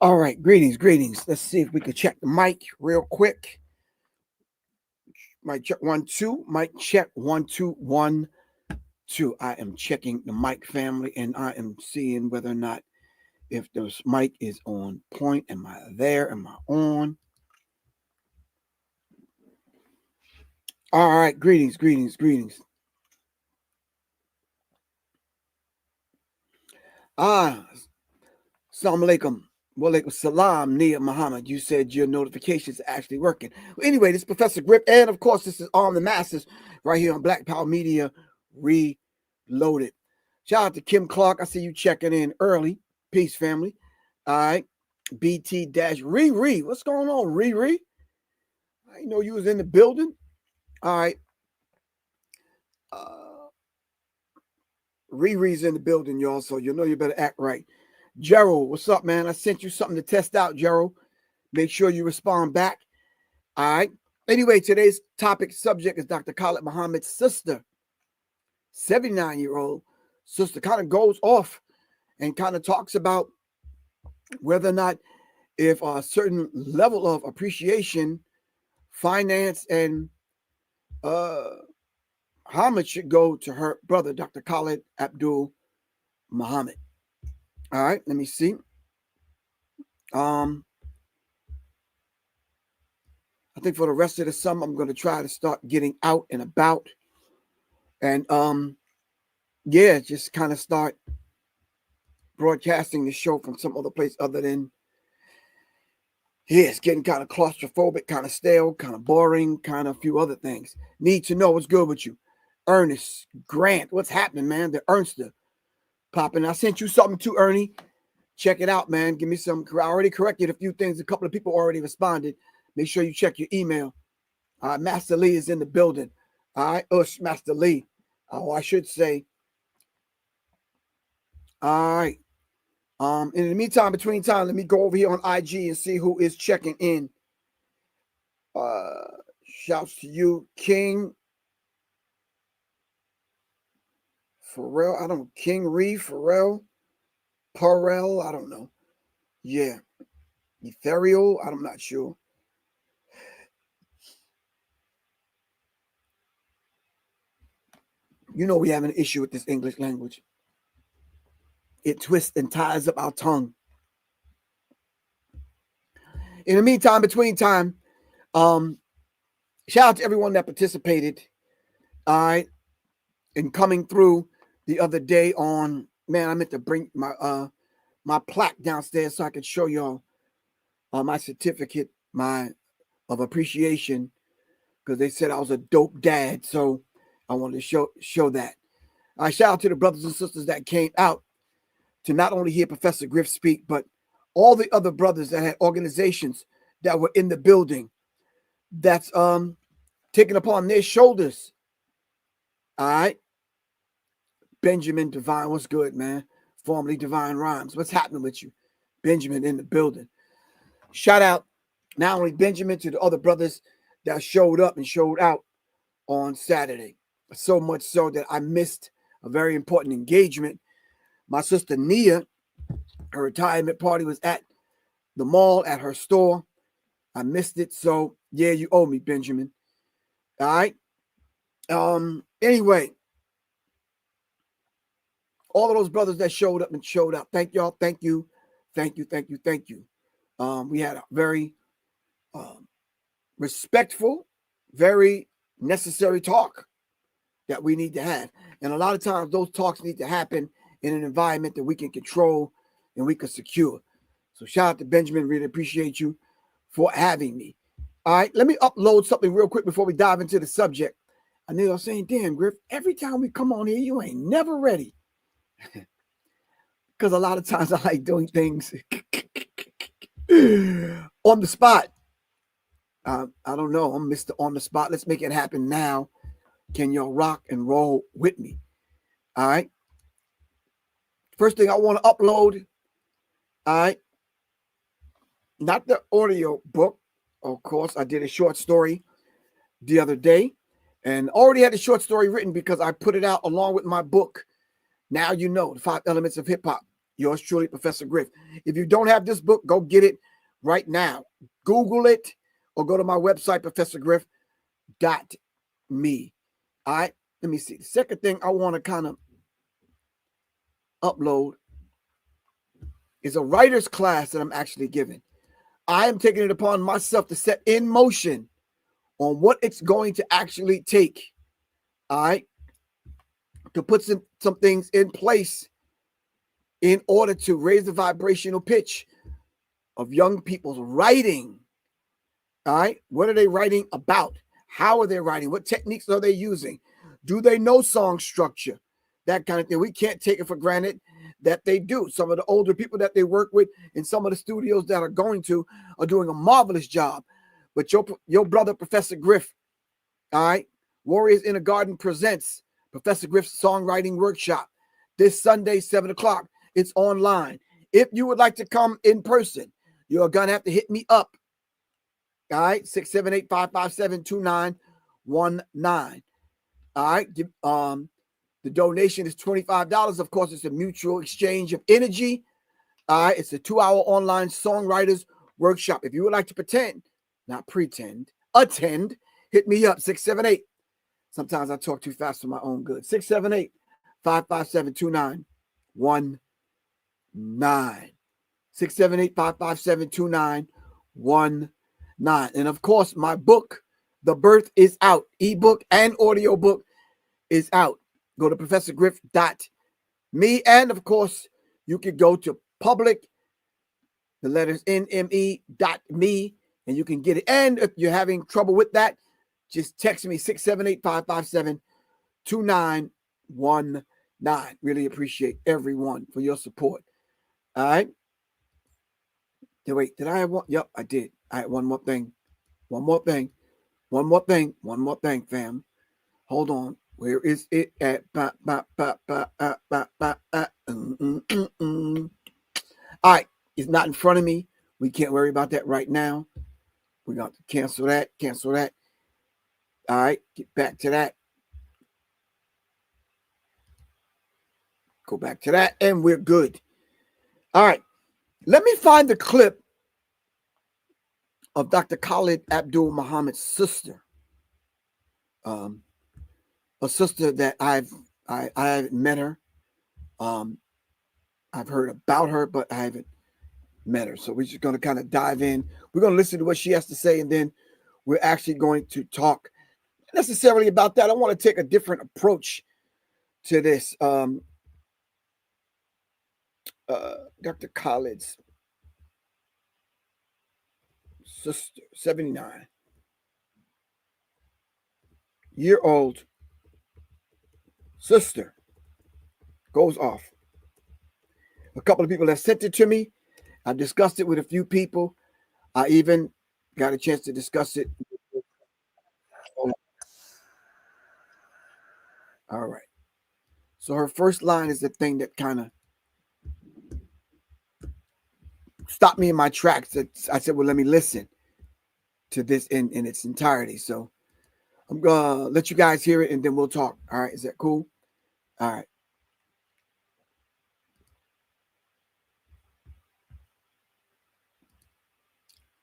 All right, greetings. Let's see if we can check the mic real quick. Mic check 1 2. Mic check 1 2 1 2. I am checking the mic, family, and I am seeing whether or not if this mic is on point. Am I there? Am I on? All right, greetings. Assalamu alaikum. Walaikum salam, Nia Muhammad. You said your notifications are actually working. Well, anyway, this is Professor Griff, and of course, this is On the Masses right here on Black Power Media Reloaded. Shout out to Kim Clark. I see you checking in early. Peace, family. All right. BT-Riri. What's going on, Riri? I didn't know you was in the building. All right. Riri's in the building, y'all, so you know you better act right. Gerald, what's up, man? I sent you something to test out, Gerald. Make sure you respond back. All right. Anyway, today's topic subject is Dr. Khalid Muhammad's sister, 79-year-old sister, kind of goes off and kind of talks about whether or not if a certain level of appreciation, finance, and homage should go to her brother, Dr. Khalid Abdul Muhammad. All right, let me see. I think for the rest of the summer, I'm going to try to start getting out and about. And yeah, just kind of start broadcasting the show from some other place other than, yeah, it's getting kind of claustrophobic, kind of stale, kind of boring, kind of a few other things. Need to know what's good with you. Ernest, Grant, what's happening, man? The Ernster popping. I sent you something too, Ernie. Check it out, man. Give me some. I already corrected a few things. A couple of people already responded. Make sure you check your email. Master Lee is in the building. All right, Master Lee. Oh, I should say. All right. In the meantime, between time, let me go over here on IG and see who is checking in. Shouts to you, King Pharrell. I don't know. King Reeve, Pharrell, I don't know. Yeah. Ethereal, I'm not sure. You know we have an issue with this English language. It twists and ties up our tongue. In the meantime, between time, shout out to everyone that participated, all right, in coming through the other day on, man, I meant to bring my my plaque downstairs so I could show y'all my certificate, of appreciation, because they said I was a dope dad, so I wanted to show that. I shout out to the brothers and sisters that came out to not only hear Professor Griff speak, but all the other brothers that had organizations that were in the building that's taken upon their shoulders. All right. Benjamin Divine, what's good, man? Formerly Divine Rhymes. What's happening with you? Benjamin in the building. Shout out not only Benjamin to the other brothers that showed up and showed out on Saturday. So much so that I missed a very important engagement. My sister Nia, her retirement party was at the mall at her store. I missed it. So yeah, you owe me, Benjamin. All right. Anyway, all of those brothers that showed up and showed out. Thank y'all. Thank you. We had a very respectful, very necessary talk that we need to have. And a lot of times those talks need to happen in an environment that we can control and we can secure. So shout out to Benjamin. Really appreciate you for having me. All right, let me upload something real quick before we dive into the subject. I knew I was saying, damn, Griff, every time we come on here, you ain't never ready. Because a lot of times I like doing things on the spot. I don't know. I'm Mr. On the Spot. Let's make it happen now. Can y'all rock and roll with me? All right. First thing I want to upload. All right. Not the audio book. Of course, I did a short story the other day and already had the short story written because I put it out along with my book. Now you know the 5 elements of hip hop. Yours truly, Professor Griff. If you don't have this book, go get it right now. Google it or go to my website, professorgriff.me. All right, let me see. The second thing I want to kind of upload is a writer's class that I'm actually giving. I am taking it upon myself to set in motion on what it's going to actually take, all right, to put some things in place in order to raise the vibrational pitch of young people's writing. All right, what are they writing about? How are they writing? What techniques are they using? Do they know song structure? That kind of thing. We can't take it for granted that they do. Some of the older people that they work with in some of the studios that are going to are doing a marvelous job. But your brother, Professor Griff, all right, Warriors in a Garden presents Professor Griff's Songwriting Workshop this Sunday, 7 o'clock. It's online. If you would like to come in person, you're going to have to hit me up. All right, 678-557-2919. All right, the donation is $25. Of course, it's a mutual exchange of energy. All right, it's a 2-hour online songwriters workshop. If you would like to pretend, not pretend, attend, hit me up, 678. Sometimes I talk too fast for my own good. 678-557-2919. 678-557-2919. And of course, my book, The Birth, is out. Ebook and audio book is out. Go to professorgriff.me. And of course, you can go to public, the letters NME.me, and you can get it. And if you're having trouble with that, just text me 678-557-2919. Really appreciate everyone for your support. All right. Wait, did I have one? Yep, I did. All right, one more thing, fam. Hold on. Where is it at? All right, it's not in front of me. We can't worry about that right now. We're going to cancel that. All right, get back to that. Go back to that, and we're good. All right, let me find the clip of Dr. Khalid Muhammad's sister. A sister that I haven't met her. I've heard about her, but I haven't met her. So we're just going to kind of dive in. We're going to listen to what she has to say, and then we're actually going to talk necessarily about that. I want to take a different approach to this. Dr. Khalid's sister, 79-year-old sister, goes off. A couple of people have sent it to me. I discussed it with a few people. I even got a chance to discuss it. All right. So her first line is the thing that kind of stopped me in my tracks. I said, well, let me listen to this in its entirety. So I'm going to let you guys hear it, and then we'll talk. All right. Is that cool? All right.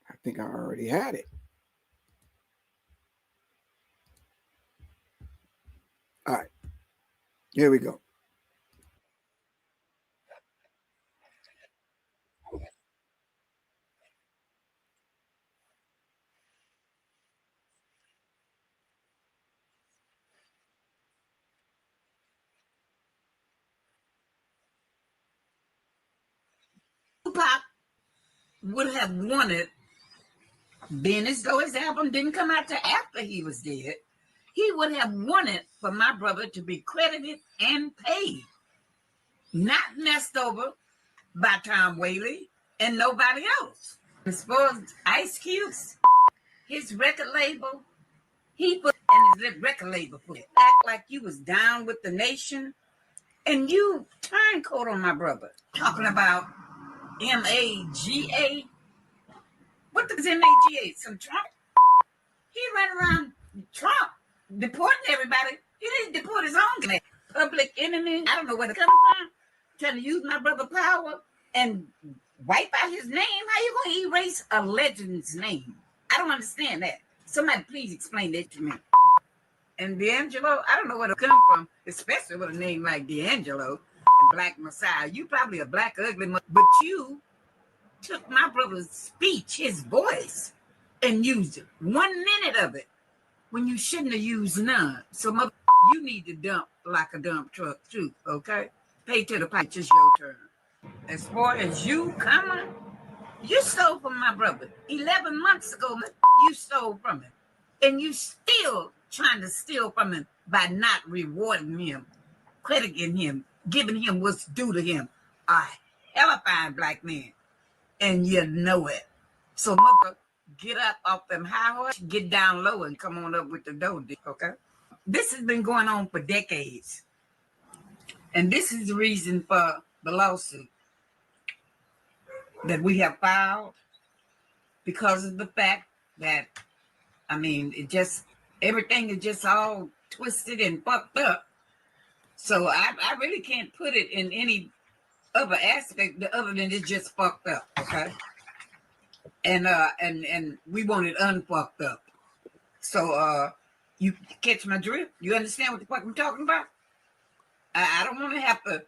I think I already had it. All right. Here we go. Tupac would have wanted, being as though his album didn't come out till after he was dead, he would have wanted for my brother to be credited and paid, not messed over by Tom Whaley and nobody else. As far as Ice Cube's, his record label, he put and his record label put it. Act like you was down with the nation, and you turncoat on my brother, talking about MAGA. What does MAGA? Some Trump? He ran around Trump deporting everybody. He didn't deport his own man. Public enemy. I don't know where to come from. trying to use my brother power and wipe out his name? How you going to erase a legend's name? I don't understand that. Somebody please explain that to me. And D'Angelo, I don't know where to come from, especially with a name like D'Angelo and Black Messiah. You probably a black ugly, but you took my brother's speech, his voice, and used 1 minute of it when you shouldn't have used none. So you need to dump like a dump truck too, okay? Pay to the pipe, it's your turn. As far as you coming, you stole from my brother. 11 months ago, you stole from him. And you still trying to steal from him by not rewarding him, crediting him, giving him what's due to him. A hella fine black man. And you know it. So mother, get up off them high horse, get down low and come on up with the dough, okay? This has been going on for decades. And this is the reason for the lawsuit that we have filed, because of the fact that, I mean, everything is just all twisted and fucked up. So I really can't put it in any other aspect other than it's just fucked up, okay? And we want it unfucked up. So you catch my drift? You understand what the fuck I'm talking about? I don't want to have to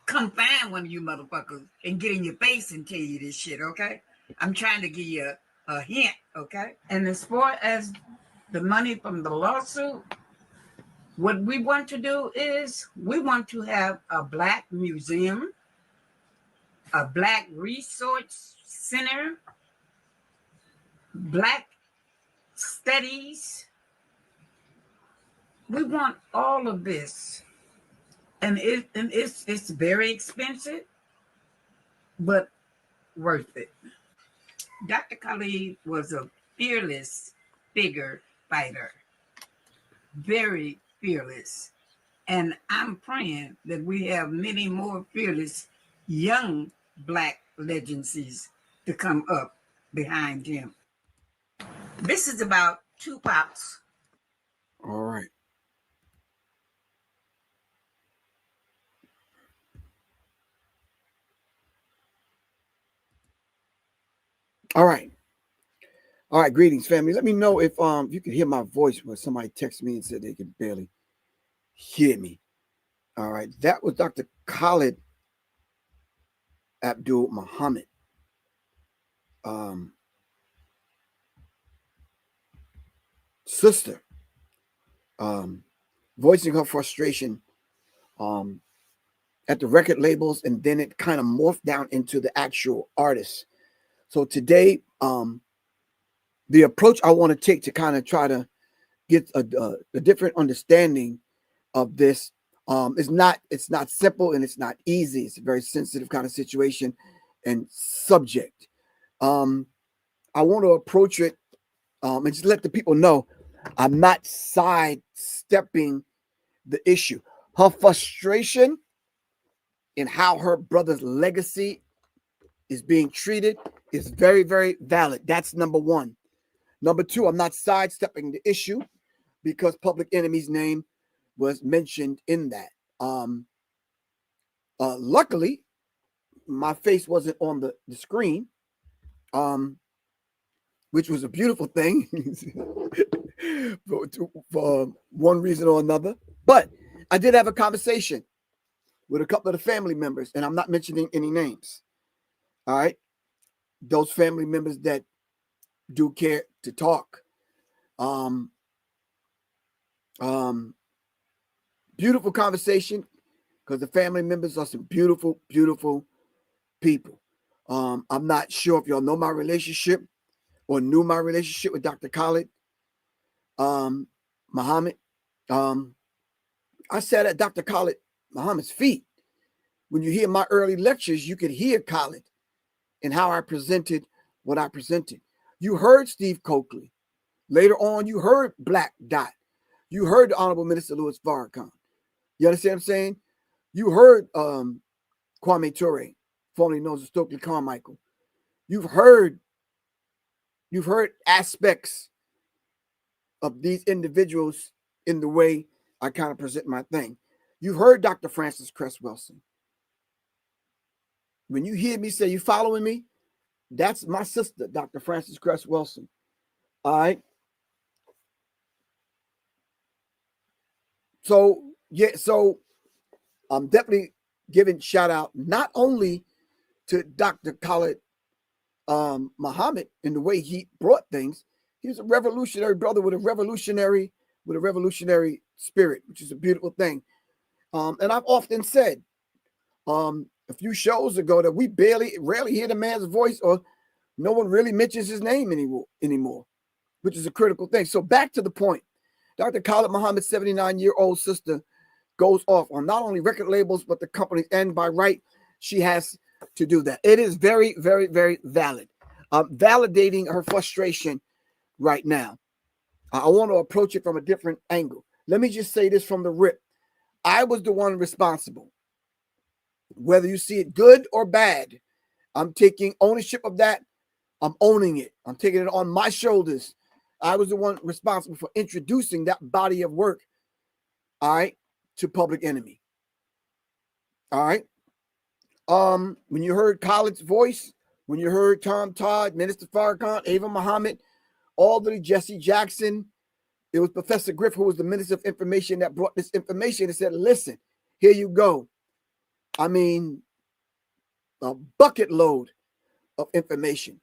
come find one of you motherfuckers and get in your face and tell you this shit, okay? I'm trying to give you a hint, okay? And as far as the money from the lawsuit, what we want to do is we want to have a black museum, a black resource center, black studies. We want all of this. And it's very expensive, but worth it. Dr. Khalid was a fearless figure fighter, very fearless. And I'm praying that we have many more fearless young black legencies to come up behind him. This is about Tupac's. All right. All right. All right. Greetings, family. Let me know if you can hear my voice when somebody texted me and said they could barely hear me. All right. That was Dr. Khalid Muhammad. Sister. Voicing her frustration at the record labels, and then it kind of morphed down into the actual artist. So today, the approach I want to take to kind of try to get a different understanding of this it's not simple and it's not easy. It's a very sensitive kind of situation and subject. I want to approach it and just let the people know I'm not sidestepping the issue. Her frustration in how her brother's legacy is being treated is very, very valid. That's number one. Number two, I'm not sidestepping the issue because Public Enemy's name was mentioned in that. Luckily, my face wasn't on the screen, which was a beautiful thing for one reason or another. But I did have a conversation with a couple of the family members, and I'm not mentioning any names. All right. Those family members that do care to talk. Beautiful conversation because the family members are some beautiful, beautiful people. I'm not sure if y'all know my relationship or knew my relationship with Dr. Khalid Muhammad. I sat at Dr. Khalid Muhammad's feet. When you hear my early lectures, you could hear Khalid and how I presented what I presented. You heard Steve Coakley. Later on, you heard Black Dot. You heard the Honorable Minister Louis Farrakhan. You understand what I'm saying? You heard Kwame Ture, formerly known as Stokely Carmichael. You've heard aspects of these individuals in the way I kind of present my thing. You've heard Dr. Francis Cress Wilson. When you hear me say you following me, that's my sister, Dr. Frances Cress Wilson. All right. So yeah, so I'm definitely giving shout out not only to Dr. Khalid Muhammad in the way he brought things. He was a revolutionary brother with a revolutionary spirit, which is a beautiful thing. And I've often said a few shows ago that we rarely hear the man's voice, or no one really mentions his name anymore, which is a critical thing. So back to the point, Dr. Khalid Muhammad's 79-year-old sister goes off on not only record labels, but the companies, and by right, she has to do that. It is very, very, very valid. Validating her frustration right now. I want to approach it from a different angle. Let me just say this from the rip. I was the one responsible. Whether you see it good or bad, I'm taking ownership of that. I'm owning it. I'm taking it on my shoulders. I was the one responsible for introducing that body of work, all right, to Public Enemy. All right. When you heard Khalid's voice, when you heard Tom Todd, Minister Farrakhan, Ava Muhammad, all the Jesse Jackson, it was Professor Griff, who was the Minister of Information, that brought this information and said, listen, here you go. I mean, a bucket load of information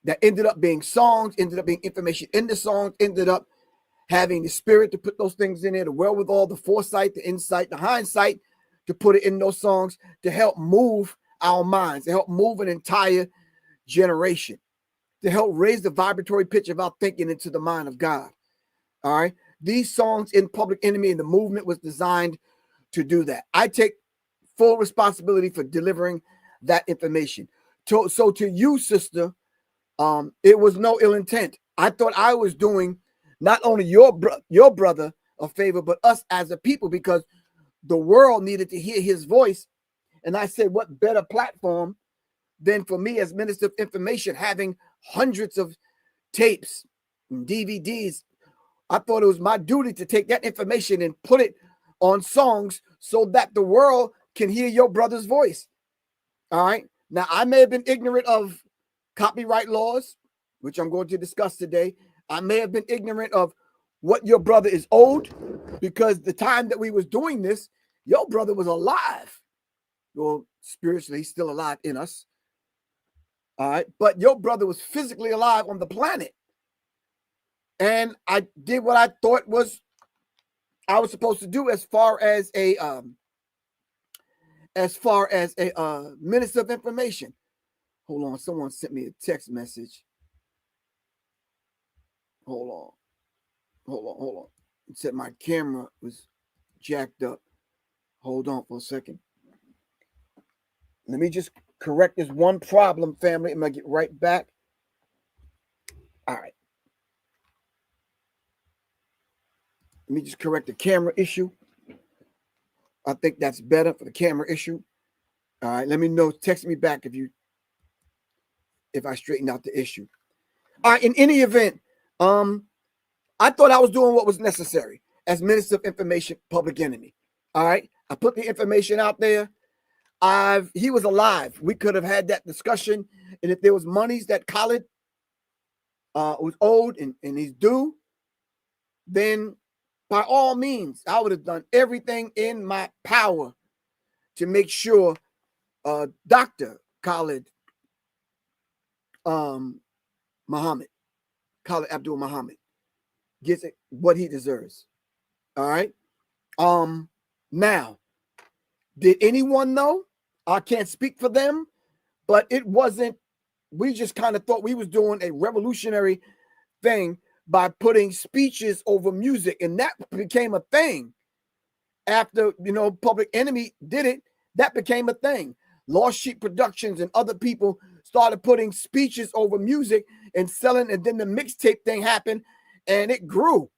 that ended up being songs, ended up being information in the songs, ended up having the spirit to put those things in there, the wherewithal, the foresight, the insight, the hindsight to put it in those songs to help move our minds, to help move an entire generation, to help raise the vibratory pitch of our thinking into the mind of God. All right. These songs in Public Enemy and the movement was designed to do that. I take full responsibility for delivering that information. So to you, sister, it was no ill intent. I thought I was doing not only your brother a favor, but us as a people, because the world needed to hear his voice. And I said, what better platform than for me as Minister of Information, having hundreds of tapes and DVDs. I thought it was my duty to take that information and put it on songs so that the world can hear your brother's voice. All right. Now, I may have been ignorant of copyright laws, which I'm going to discuss today. I may have been ignorant of what your brother is owed, because the time that we was doing this, your brother was alive. Well, spiritually, he's still alive in us. All right. But your brother was physically alive on the planet. And I did what I thought was I was supposed to do as far as a Minister of Information. Hold on, someone sent me a text message. Hold on. It said my camera was jacked up. Hold on for a second. Let me just correct this one problem, family. I'm gonna get right back. All right. Let me just correct the camera issue. I think that's better for the camera issue. All right. Let me know. Text me back if I straighten out the issue. All right. In any event, I thought I was doing what was necessary as Minister of Information, Public Enemy. All right. I put the information out there. He was alive. We could have had that discussion. And if there was monies that Khalid was owed and he's due, then by all means, I would have done everything in my power to make sure Dr. Khalid Muhammad, Khalid Abdul Muhammad, gets what he deserves. All right. Now, did anyone know? I can't speak for them, but it wasn't. We just kind of thought we was doing a revolutionary thing by putting speeches over music, and that became a thing. After Public Enemy did it, that became a thing. Lost Sheep Productions and other people started putting speeches over music and selling, and then the mixtape thing happened, and it grew.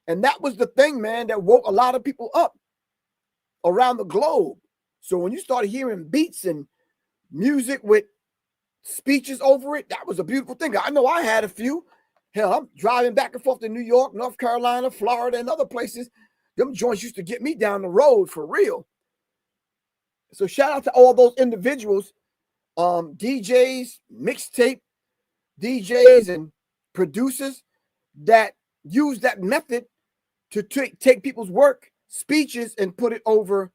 And that was the thing, man, that woke a lot of people up around the globe. So when you start hearing beats and music with speeches over it, that was a beautiful thing. I know I had a few. Hell, I'm driving back and forth to New York, North Carolina, Florida, and other places. Them joints used to get me down the road for real. So shout out to all those individuals, DJs, mixtape DJs, and producers that use that method to take people's work, speeches, and put it over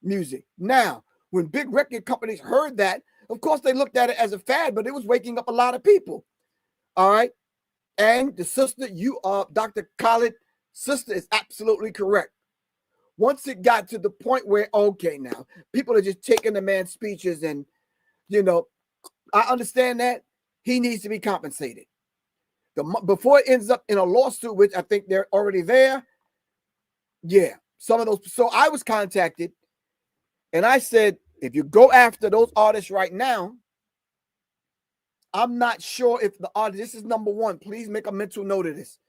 music. Now, when big record companies heard that, of course, they looked at it as a fad, but it was waking up a lot of people. All right. And the sister, Dr. Khalid, sister is absolutely correct. Once it got to the point where, okay, now people are just taking the man's speeches and, I understand that he needs to be compensated. Before it ends up in a lawsuit, which I think they're already there. Yeah, some of those. So I was contacted and I said, if you go after those artists right now, I'm not sure if the artist, this is number one, please make a mental note of this.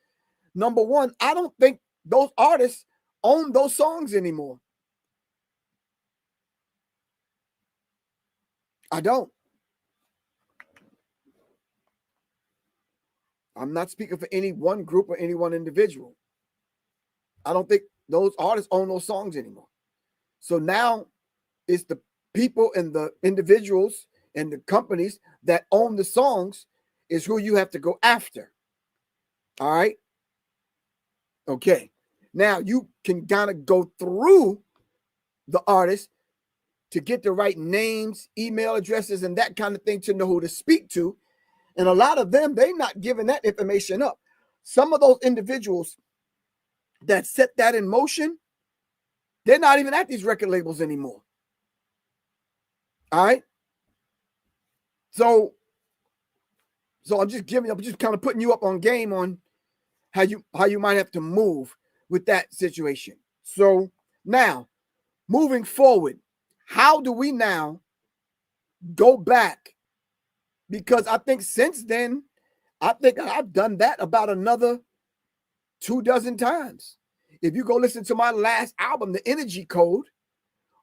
Number one, I don't think those artists own those songs anymore. I don't. I'm not speaking for any one group or any one individual. I don't think those artists own those songs anymore. So now it's the people and the individuals and the companies that own the songs is who you have to go after. All right. Okay. Now you can kind of go through the artist to get the right names, email addresses, and that kind of thing to know who to speak to. And a lot of them, they're not giving that information up. Some of those individuals that set that in motion, they're not even at these record labels anymore. All right. So I'm just kind of putting you up on game on how you might have to move with that situation. So now, moving forward, how do we now go back? Because I think since then, I think I've done that about another 24 times. If you go listen to my last album, The Energy Code,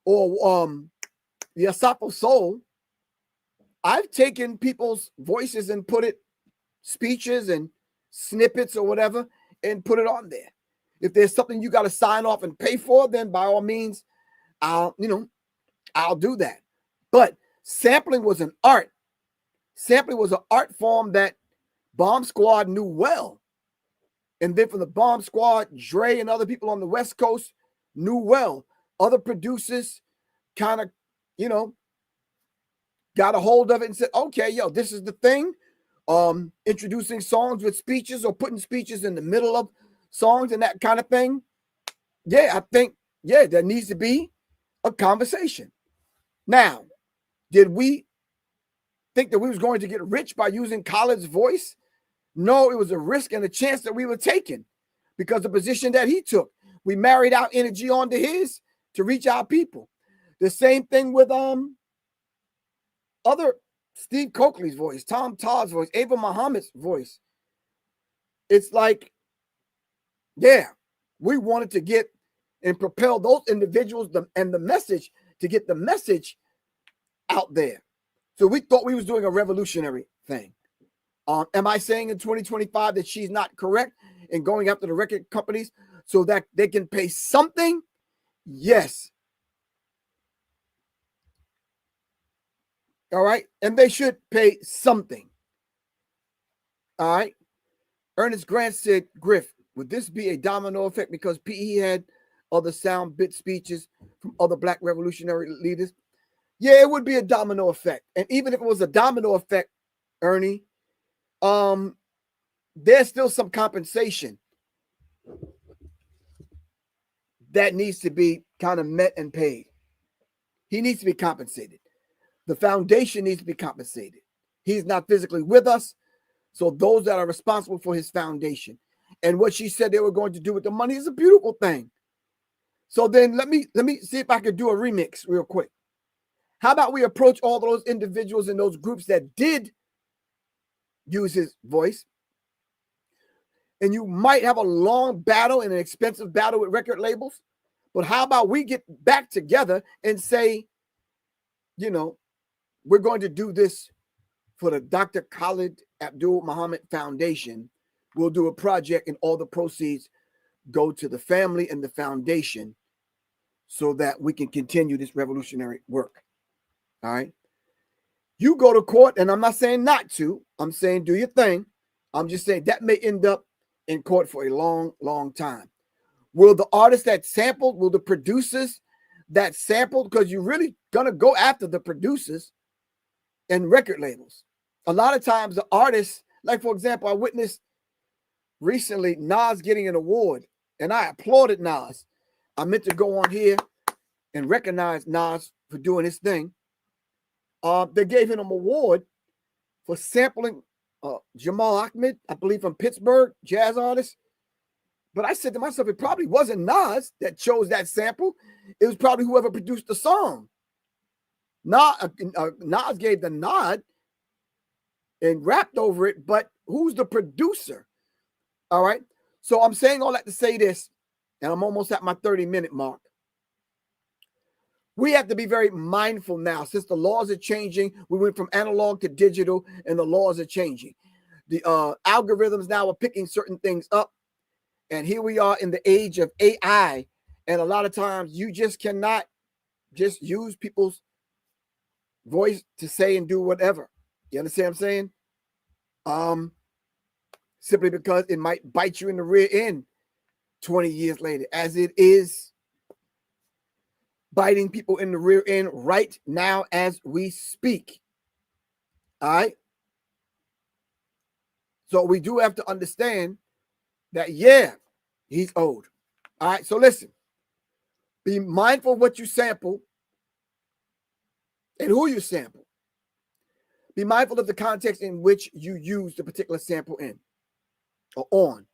or The Asapo Soul, I've taken people's voices and put it, speeches and snippets or whatever, and put it on there. If there's something you got to sign off and pay for, then by all means, I'll do that. But sampling was an art. Sampling was an art form that Bomb Squad knew well. And then from the Bomb Squad, Dre and other people on the West Coast knew well. Other producers kind of, got a hold of it and said, okay, yo, this is the thing. Introducing songs with speeches or putting speeches in the middle of songs and that kind of thing. Yeah, I think, there needs to be a conversation. Now, did we think that we was going to get rich by using Khaled's voice? No, it was a risk and a chance that we were taking because the position that he took. We married our energy onto his to reach our people. The same thing with other Steve Coakley's voice, Tom Todd's voice, Ava Muhammad's voice. It's like, we wanted to get and propel those individuals and the message to get the message out there. So we thought we was doing a revolutionary thing. Am I saying in 2025 that she's not correct in going after the record companies so that they can pay something? Yes. All right. And they should pay something. All right. Ernest Grant said, Griff, would this be a domino effect because PE had other sound bit speeches from other Black revolutionary leaders? Yeah, it would be a domino effect. And even if it was a domino effect, Ernie, there's still some compensation that needs to be kind of met and paid. He needs to be compensated. The foundation needs to be compensated. He's not physically with us. So those that are responsible for his foundation and what she said they were going to do with the money is a beautiful thing. So then let me see if I could do a remix real quick. How about we approach all those individuals in those groups that did use his voice? And you might have a long battle and an expensive battle with record labels. But how about we get back together and say, we're going to do this for the Dr. Khalid Muhammad Foundation. We'll do a project and all the proceeds go to the family and the foundation so that we can continue this revolutionary work. All right. You go to court, and I'm not saying not to. I'm saying do your thing. I'm just saying that may end up in court for a long, long time. Will the artists that sampled, will the producers that sampled, because you're really going to go after the producers and record labels. A lot of times the artists, like for example, I witnessed recently Nas getting an award, and I applauded Nas. I meant to go on here and recognize Nas for doing his thing. They gave him an award for sampling Jamal Ahmed, I believe from Pittsburgh, jazz artist. But I said to myself, it probably wasn't Nas that chose that sample. It was probably whoever produced the song. Nas gave the nod and rapped over it, but who's the producer? All right. So I'm saying all that to say this, and I'm almost at my 30-minute mark. We have to be very mindful now, since the laws are changing. We went from analog to digital, and the laws are changing. The algorithms now are picking certain things up. And here we are in the age of AI. And a lot of times you just cannot just use people's voice to say and do whatever. You understand what I'm saying? Simply because it might bite you in the rear end 20 years later, as it is biting people in the rear end right now as we speak. All right. So we do have to understand that, yeah, he's old. All right. So listen, be mindful of what you sample and who you sample. Be mindful of the context in which you use the particular sample in or on.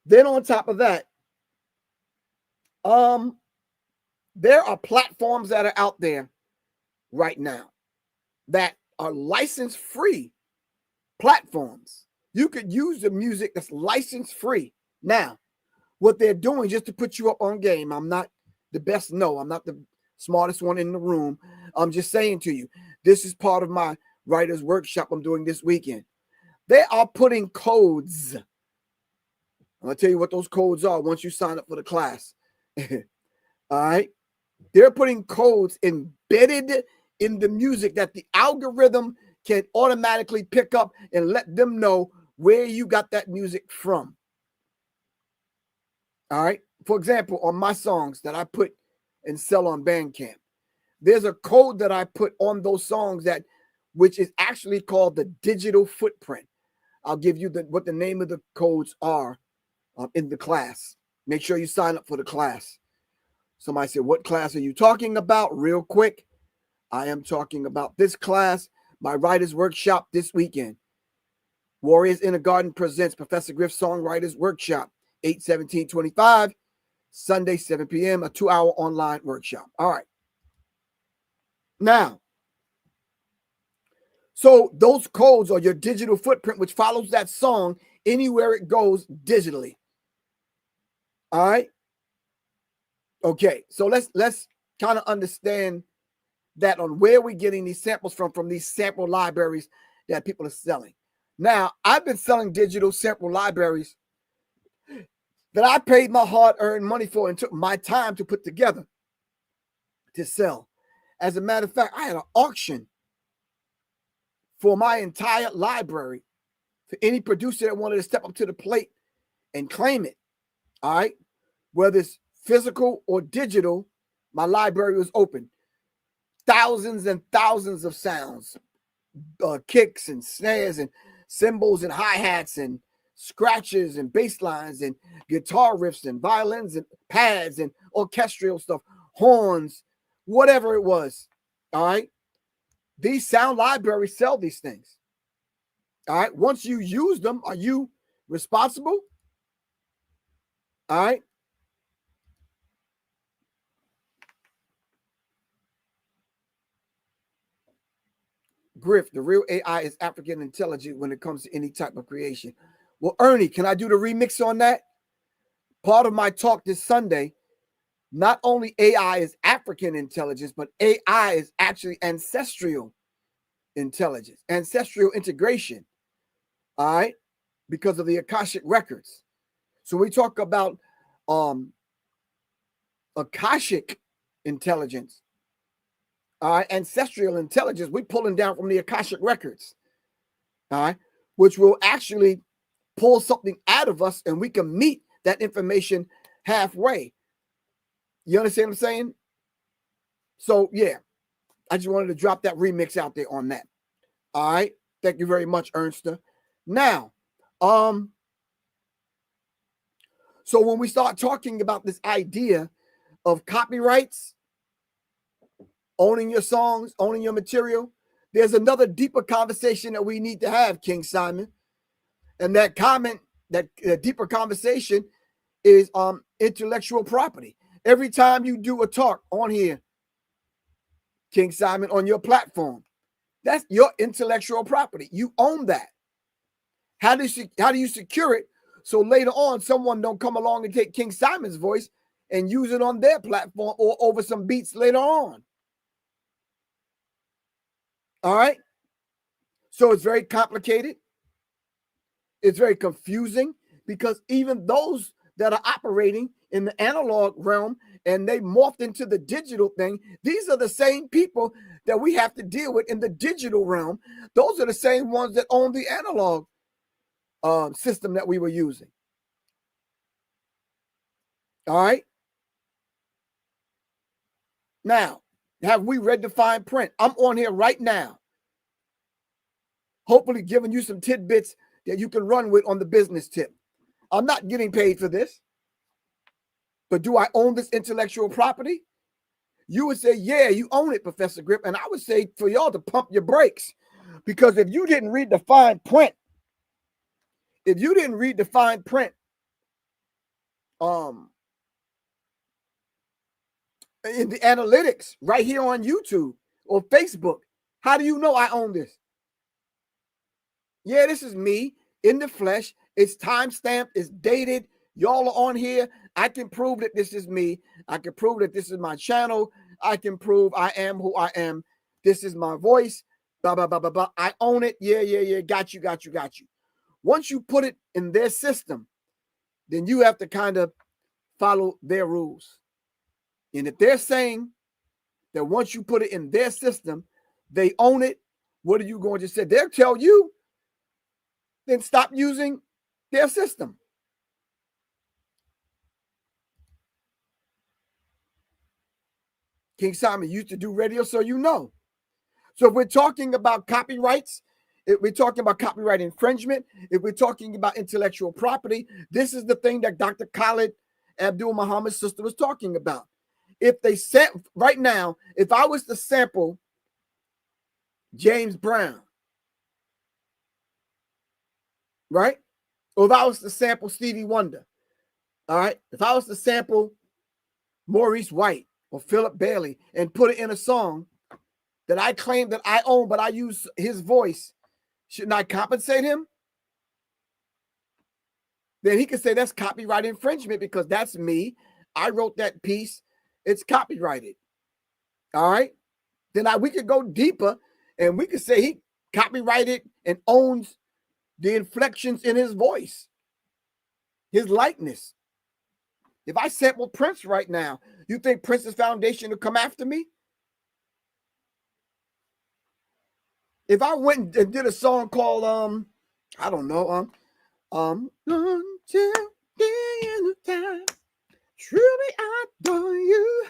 Then on top of that, there are platforms that are out there right now that are license-free platforms. You could use the music that's license-free. Now, what they're doing just to put you up on game, I'm not the best, no, I'm not the smartest one in the room. I'm just saying to you, this is part of my writer's workshop I'm doing this weekend. They are putting codes. I'm going to tell you what those codes are once you sign up for the class. All right. They're putting codes embedded in the music that the algorithm can automatically pick up and let them know where you got that music from. All right. For example, on my songs that I put and sell on Bandcamp, there's a code that I put on those songs which is actually called the digital footprint. I'll give you what the name of the codes are in the class. Make sure you sign up for the class. Somebody said, what class are you talking about? Real quick, I am talking about this class, my writer's workshop this weekend. Warriors in the Garden presents Professor Griff Songwriters Workshop, 8/17/25, Sunday, 7 p.m., a 2-hour online workshop. All right. Now, so those codes are your digital footprint, which follows that song anywhere it goes digitally. All right. Okay. So let's kind of understand that on where we're getting these samples from these sample libraries that people are selling. Now, I've been selling digital sample libraries that I paid my hard-earned money for and took my time to put together to sell. As a matter of fact, I had an auction for my entire library for any producer that wanted to step up to the plate and claim it. All right. Whether it's physical or digital, my library was open. Thousands and thousands of sounds, kicks and snares and cymbals and hi-hats and scratches and bass lines and guitar riffs and violins and pads and orchestral stuff, horns, whatever it was. All right. These sound libraries sell these things. All right. Once you use them, are you responsible? All right. Griff, the real AI is African intelligent when it comes to any type of creation. Well, Ernie, can I do the remix on that? Part of my talk this Sunday, not only AI is African intelligence, but AI is actually ancestral intelligence, ancestral integration. All right. Because of the Akashic records. So we talk about Akashic intelligence, ancestral intelligence, we're pulling down from the Akashic records, all right, which will actually pull something out of us and we can meet that information halfway. You understand what I'm saying? So, yeah, I just wanted to drop that remix out there on that. All right. Thank you very much, Ernsta. Now, so when we start talking about this idea of copyrights, owning your songs, owning your material, there's another deeper conversation that we need to have, King Simon. And that deeper conversation is intellectual property. Every time you do a talk on here, King Simon, on your platform, that's your intellectual property. You own that. How do you secure it so later on someone don't come along and take King Simon's voice and use it on their platform or over some beats later on? All right. So it's very complicated. It's very confusing because even those that are operating in the analog realm and they morphed into the digital thing, these are the same people that we have to deal with in the digital realm. Those are the same ones that own the analog system that we were using. All right. Now, have we read the fine print? I'm on here right now, hopefully giving you some tidbits that you can run with on the business tip. I'm not getting paid for this, but do I own this intellectual property? You would say, yeah, you own it, Professor Grip. And I would say for y'all to pump your brakes, because if you didn't read the fine print, in the analytics right here on YouTube or Facebook, how do you know I own this? Yeah, this is me in the flesh. It's time-stamped. It's dated. Y'all are on here. I can prove that this is me. I can prove that this is my channel. I can prove I am who I am. This is my voice. Blah, blah, blah, blah, blah. I own it. Yeah. Got you. Once you put it in their system, then you have to kind of follow their rules. And if they're saying that once you put it in their system, they own it, what are you going to say? They'll tell you, then stop using their system. King Simon used to do radio, so you know. So if we're talking about copyrights, if we're talking about copyright infringement, if we're talking about intellectual property, this is the thing that Dr. Khalid Muhammad's sister was talking about. If they said right now, if I was to sample James Brown, right? Or if I was to sample Stevie Wonder, all right? If I was to sample Maurice White or Philip Bailey and put it in a song that I claim that I own, but I use his voice, shouldn't I compensate him? Then he could say that's copyright infringement because that's me. I wrote that piece. It's copyrighted. All right. Then we could go deeper and we could say he copyrighted and owns the inflections in his voice, his likeness. If I sample Prince right now, you think Prince's Foundation will come after me? If I went and did a song called I don't know, until the end of time, truly I adore you,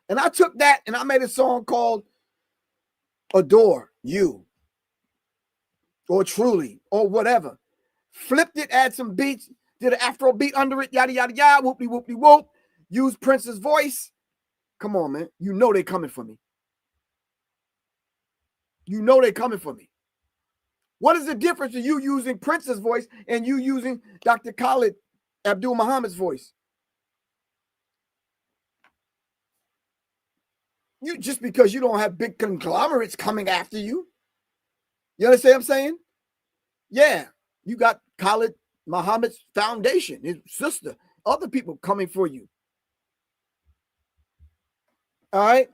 and I took that and I made a song called Adore You or Truly or whatever, flipped it, add some beats, did an Afro beat under it, yada yada yada, whoopty whoopty whoop, use Prince's voice. Come on, man, you know they coming for me. You know they coming for me. What is the difference of you using Prince's voice and you using Dr. Khalid Muhammad's voice? You just because you don't have big conglomerates coming after you. You understand what I'm saying? Yeah, you got Khalid Muhammad's foundation, his sister, other people coming for you. All right.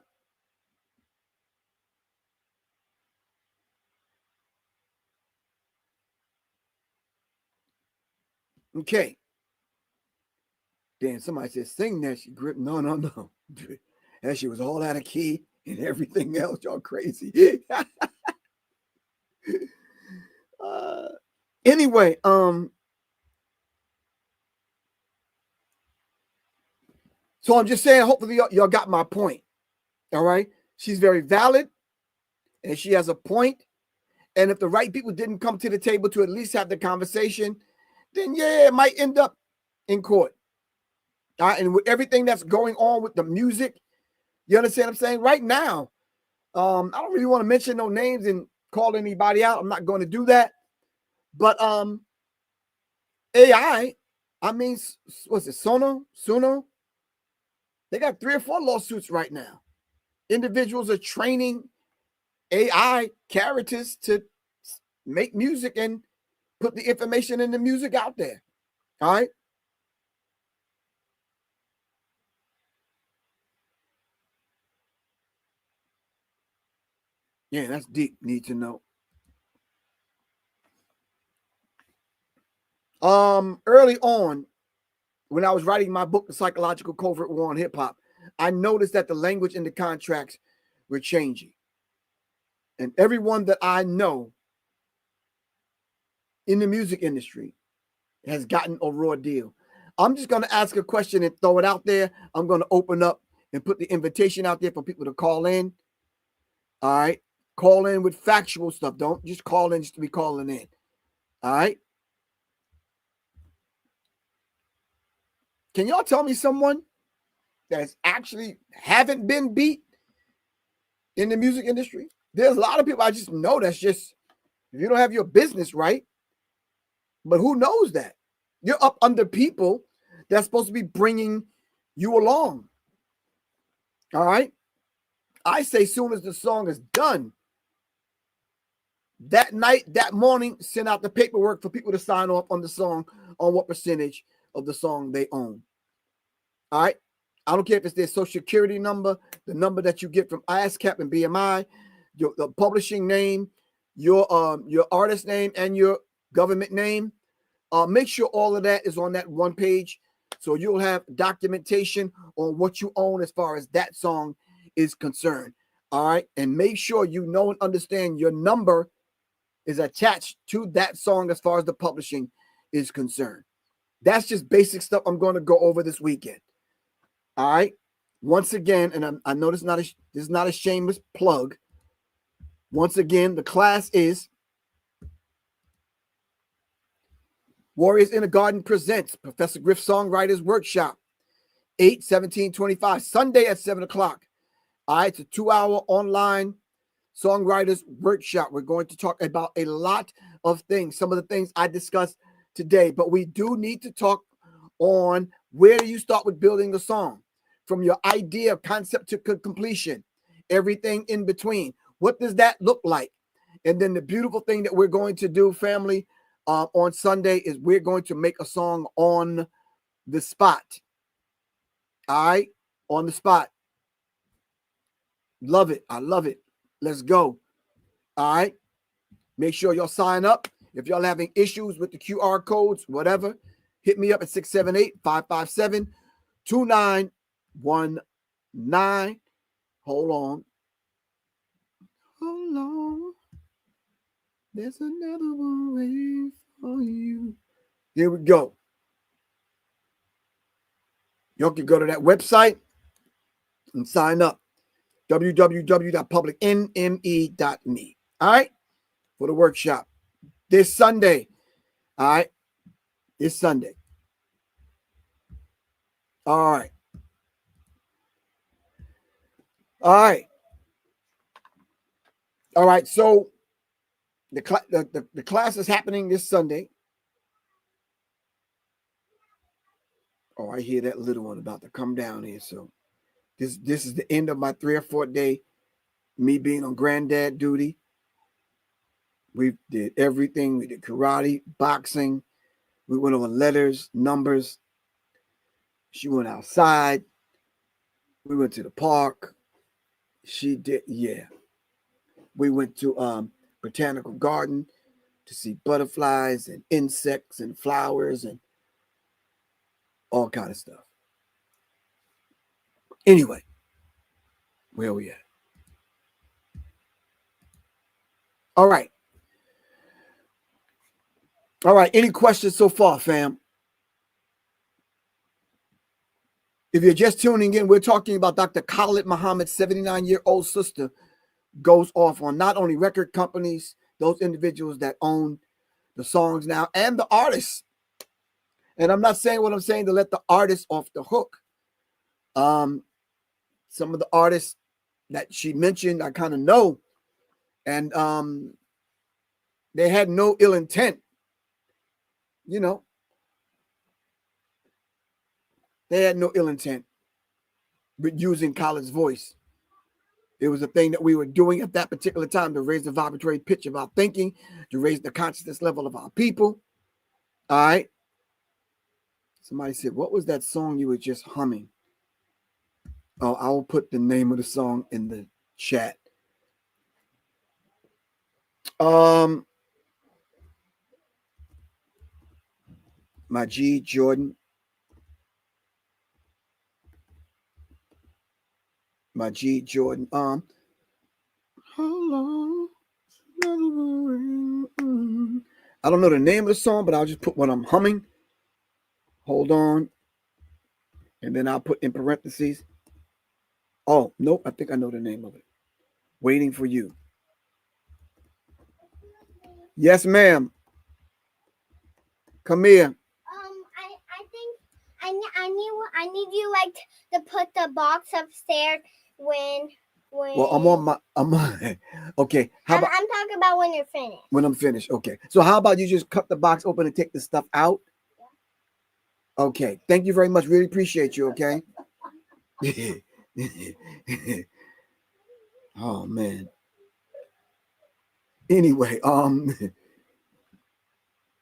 Okay. Then somebody said, sing that, she grip. No. That shit was all out of key and everything else. Y'all crazy. Anyway, so I'm just saying, hopefully y'all got my point. All right. She's very valid and she has a point. And if the right people didn't come to the table to at least have the conversation, then yeah, it might end up in court. All right. And with everything that's going on with the music, you understand what I'm saying? Right now, I don't really want to mention no names and call anybody out. I'm not going to do that. But AI, I mean, what's it, Suno? They got 3 or 4 lawsuits right now. Individuals are training AI characters to make music and put the information in the music out there. All right. Yeah, that's deep. Need to know. Early on, when I was writing my book, The Psychological Covert War on Hip Hop, I noticed that the language in the contracts were changing. And everyone that I know in the music industry has gotten a raw deal. I'm just going to ask a question and throw it out there. I'm going to open up and put the invitation out there for people to call in. All right. Call in with factual stuff. Don't just call in just to be calling in. All right. Can y'all tell me someone that's actually haven't been beat in the music industry? There's a lot of people I just know that's just, if you don't have your business right, but who knows that? You're up under people that's supposed to be bringing you along. All right. I say soon as the song is done, that night, that morning, send out the paperwork for people to sign off on the song, on what percentage of the song they own. All right. I don't care if it's their social security number, the number that you get from ASCAP and BMI, the publishing name, your artist name, and your government name. Make sure all of that is on that one page, so you'll have documentation on what you own as far as that song is concerned. All right, and make sure you know and understand your number is attached to that song as far as the publishing is concerned. That's just basic stuff I'm going to go over this weekend. All right. Once again, and I know this is not a shameless plug. Once again, the class is Warriors in the Garden presents Professor Griff Songwriters Workshop, 8/17/25, Sunday at 7 o'clock. All right, it's a 2-hour online songwriters workshop. We're going to talk about a lot of things, some of the things I discussed today, but we do need to talk on where do you start with building a song, from your idea, concept to completion, everything in between. What does that look like? And then the beautiful thing that we're going to do, family, on Sunday is we're going to make a song on the spot. All right, on the spot. Love it. I love it. Let's go. All right. Make sure y'all sign up. If y'all having issues with the QR codes, whatever, hit me up at 678-557-2919. Hold on. Hold on. There's another one waiting for you. Here we go. Y'all can go to that website and sign up. www.publicnme.me. All right. For the workshop this Sunday. All right. This Sunday. All right. All right. All right. So the class is happening this Sunday. Oh, I hear that little one about to come down here. So this is the end of my 3 or 4 day, me being on granddad duty. We did everything. We did karate, boxing. We went over letters, numbers. She went outside. We went to the park. She did, yeah. We went to botanical garden to see butterflies and insects and flowers and all kind of stuff. Anyway, where we at? All right. All right. Any questions so far, fam? If you're just tuning in, we're talking about Dr. Khalid Muhammad's 79-year-old sister goes off on not only record companies, those individuals that own the songs now, and the artists. And I'm not saying what I'm saying to let the artists off the hook. Some of the artists that she mentioned, I kind of know, and they had no ill intent. You know, they had no ill intent with using Khaled's voice. It was a thing that we were doing at that particular time to raise the vibratory pitch of our thinking, to raise the consciousness level of our people. All right. Somebody said, what was that song you were just humming? Oh, I will put the name of the song in the chat. My G Jordan. My G Jordan. How long? I don't know the name of the song, but I'll just put what I'm humming. Hold on. And then I'll put in parentheses. Oh, nope. I think I know the name of it. Waiting for You. Yes, ma'am. Come here. I think I need you like to put the box upstairs when. Well, I'm on. Okay. I'm talking about when you're finished. When I'm finished. Okay. So how about you just cut the box open and take the stuff out? Yeah. Okay. Thank you very much. Really appreciate you. Okay. Oh man. Anyway,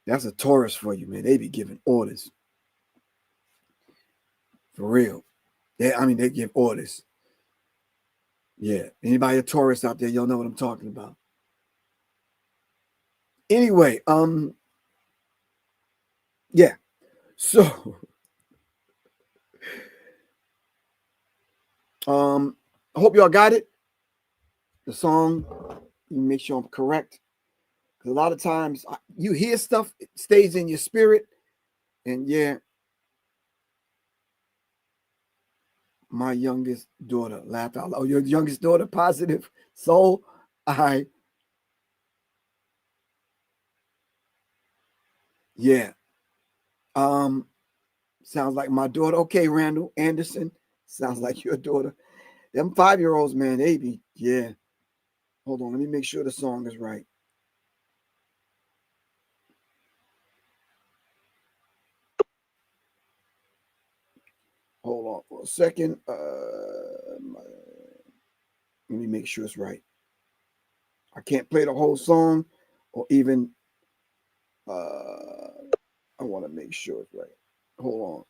that's a Taurus for you, man. They be giving orders. For real. They give orders. Yeah. Anybody a Taurus out there, y'all know what I'm talking about. Anyway, yeah. So I hope y'all got it. The song, make sure I'm correct. Because a lot of times you hear stuff, it stays in your spirit. And yeah, my youngest daughter laughed out loud. Oh, your youngest daughter, positive soul. Yeah. Sounds like my daughter. Okay, Randall Anderson. Sounds like your daughter. Them 5-year-olds, man, they be, yeah. Hold on, let me make sure the song is right. Hold on for a second. Let me make sure it's right. I can't play the whole song or even I want to make sure it's right. Hold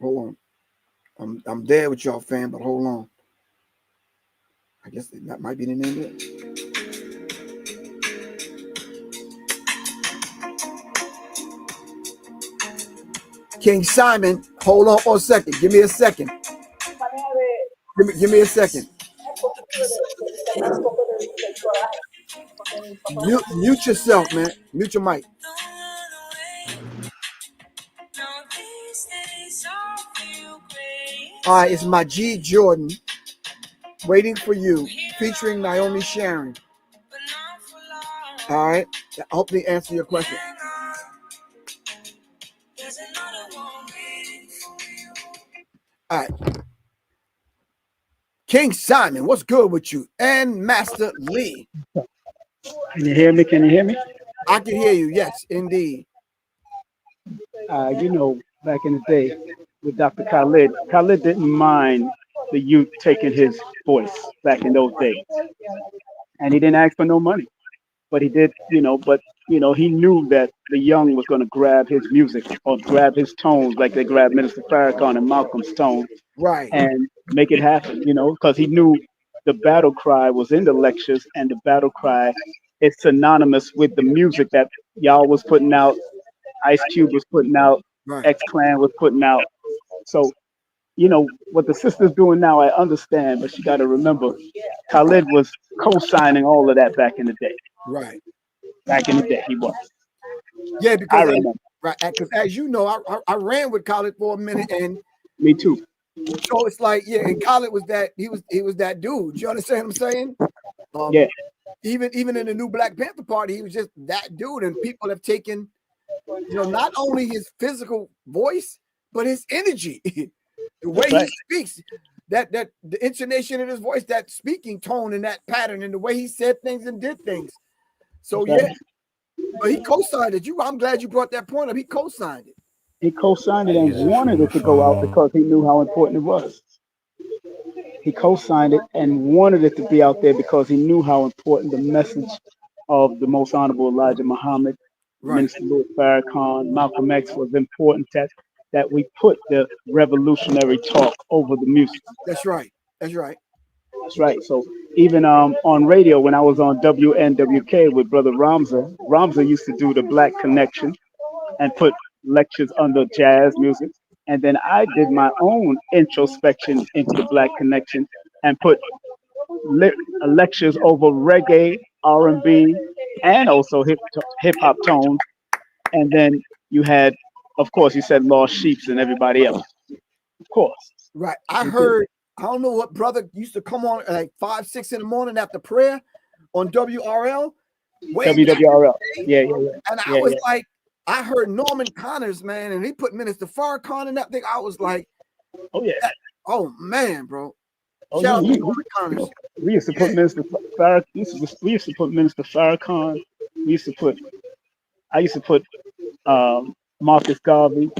on. I'm there with y'all, fam, but hold on. I guess that might be the name of it. King Simon, hold on for a second. Give me a second. Give me a second. Mute yourself, man. Mute your mic. All right, it's my G Jordan, Waiting for You, featuring Naomi Sharon. All right, I hope they answer your question. All right. King Simon, what's good with you? And Master Lee. Can you hear me? Can you hear me? I can hear you. Yes, indeed. Back in the day with Dr. Khalid, Khalid didn't mind the youth taking his voice back in those days. And he didn't ask for no money. But he did, he knew that the young was going to grab his music or grab his tones like they grabbed Minister Farrakhan and Malcolm's tone Right. and make it happen, because he knew the battle cry was in the lectures and the battle cry is synonymous with the music that y'all was putting out, Ice Cube was putting out, Right. X Clan was putting out. So you know, what the sister's doing now, I understand, but you got to remember, Khalid was co-signing all of that back in the day. Right. Back in the day, he was. Yeah, I because remember. right, because as you know, I ran with Khalid for a minute, and Me too. so it's like, yeah, and Khalid was that he was that dude. You understand what I'm saying? Yeah, Even in the new Black Panther Party, he was just that dude, and people have taken, not only his physical voice, but his energy, the way that's he right. speaks, that the intonation in his voice, that speaking tone, and that pattern, and the way he said things and did things. So That's yeah, right. but he co-signed it. I'm glad you brought that point up. He co-signed it. He co-signed it and wanted it to go out because he knew how important it was. He co-signed it and wanted it to be out there because he knew how important the message of the Most Honorable Elijah Muhammad, Right. Minister Louis Farrakhan, Malcolm X was important that we put the revolutionary talk over the music. That's right. That's right. That's right. So even on radio, when I was on WNWK with Brother Ramza, Ramza used to do the Black Connection and put lectures under jazz music. And then I did my own introspection into the Black Connection and put lectures over reggae, R&B, and also hip hop tones. And then you had, of course, you said Lost Sheeps and everybody else. Of course, Right. I we did. heard, I don't know what brother used to come on at like 5, 6 in the morning after prayer on WRL way back in WWRL. the day. Yeah, yeah, yeah, And I yeah, was yeah. like, I heard Norman Connors, man, and he put Minister Farrakhan in that thing. I was like, Oh yeah. oh man, bro. Oh Shout yeah. out to Norman Connors. We used to put Yeah, Minister Farrakhan. We used to put Minister Farrakhan. We used to put. I used to put Marcus Garvey.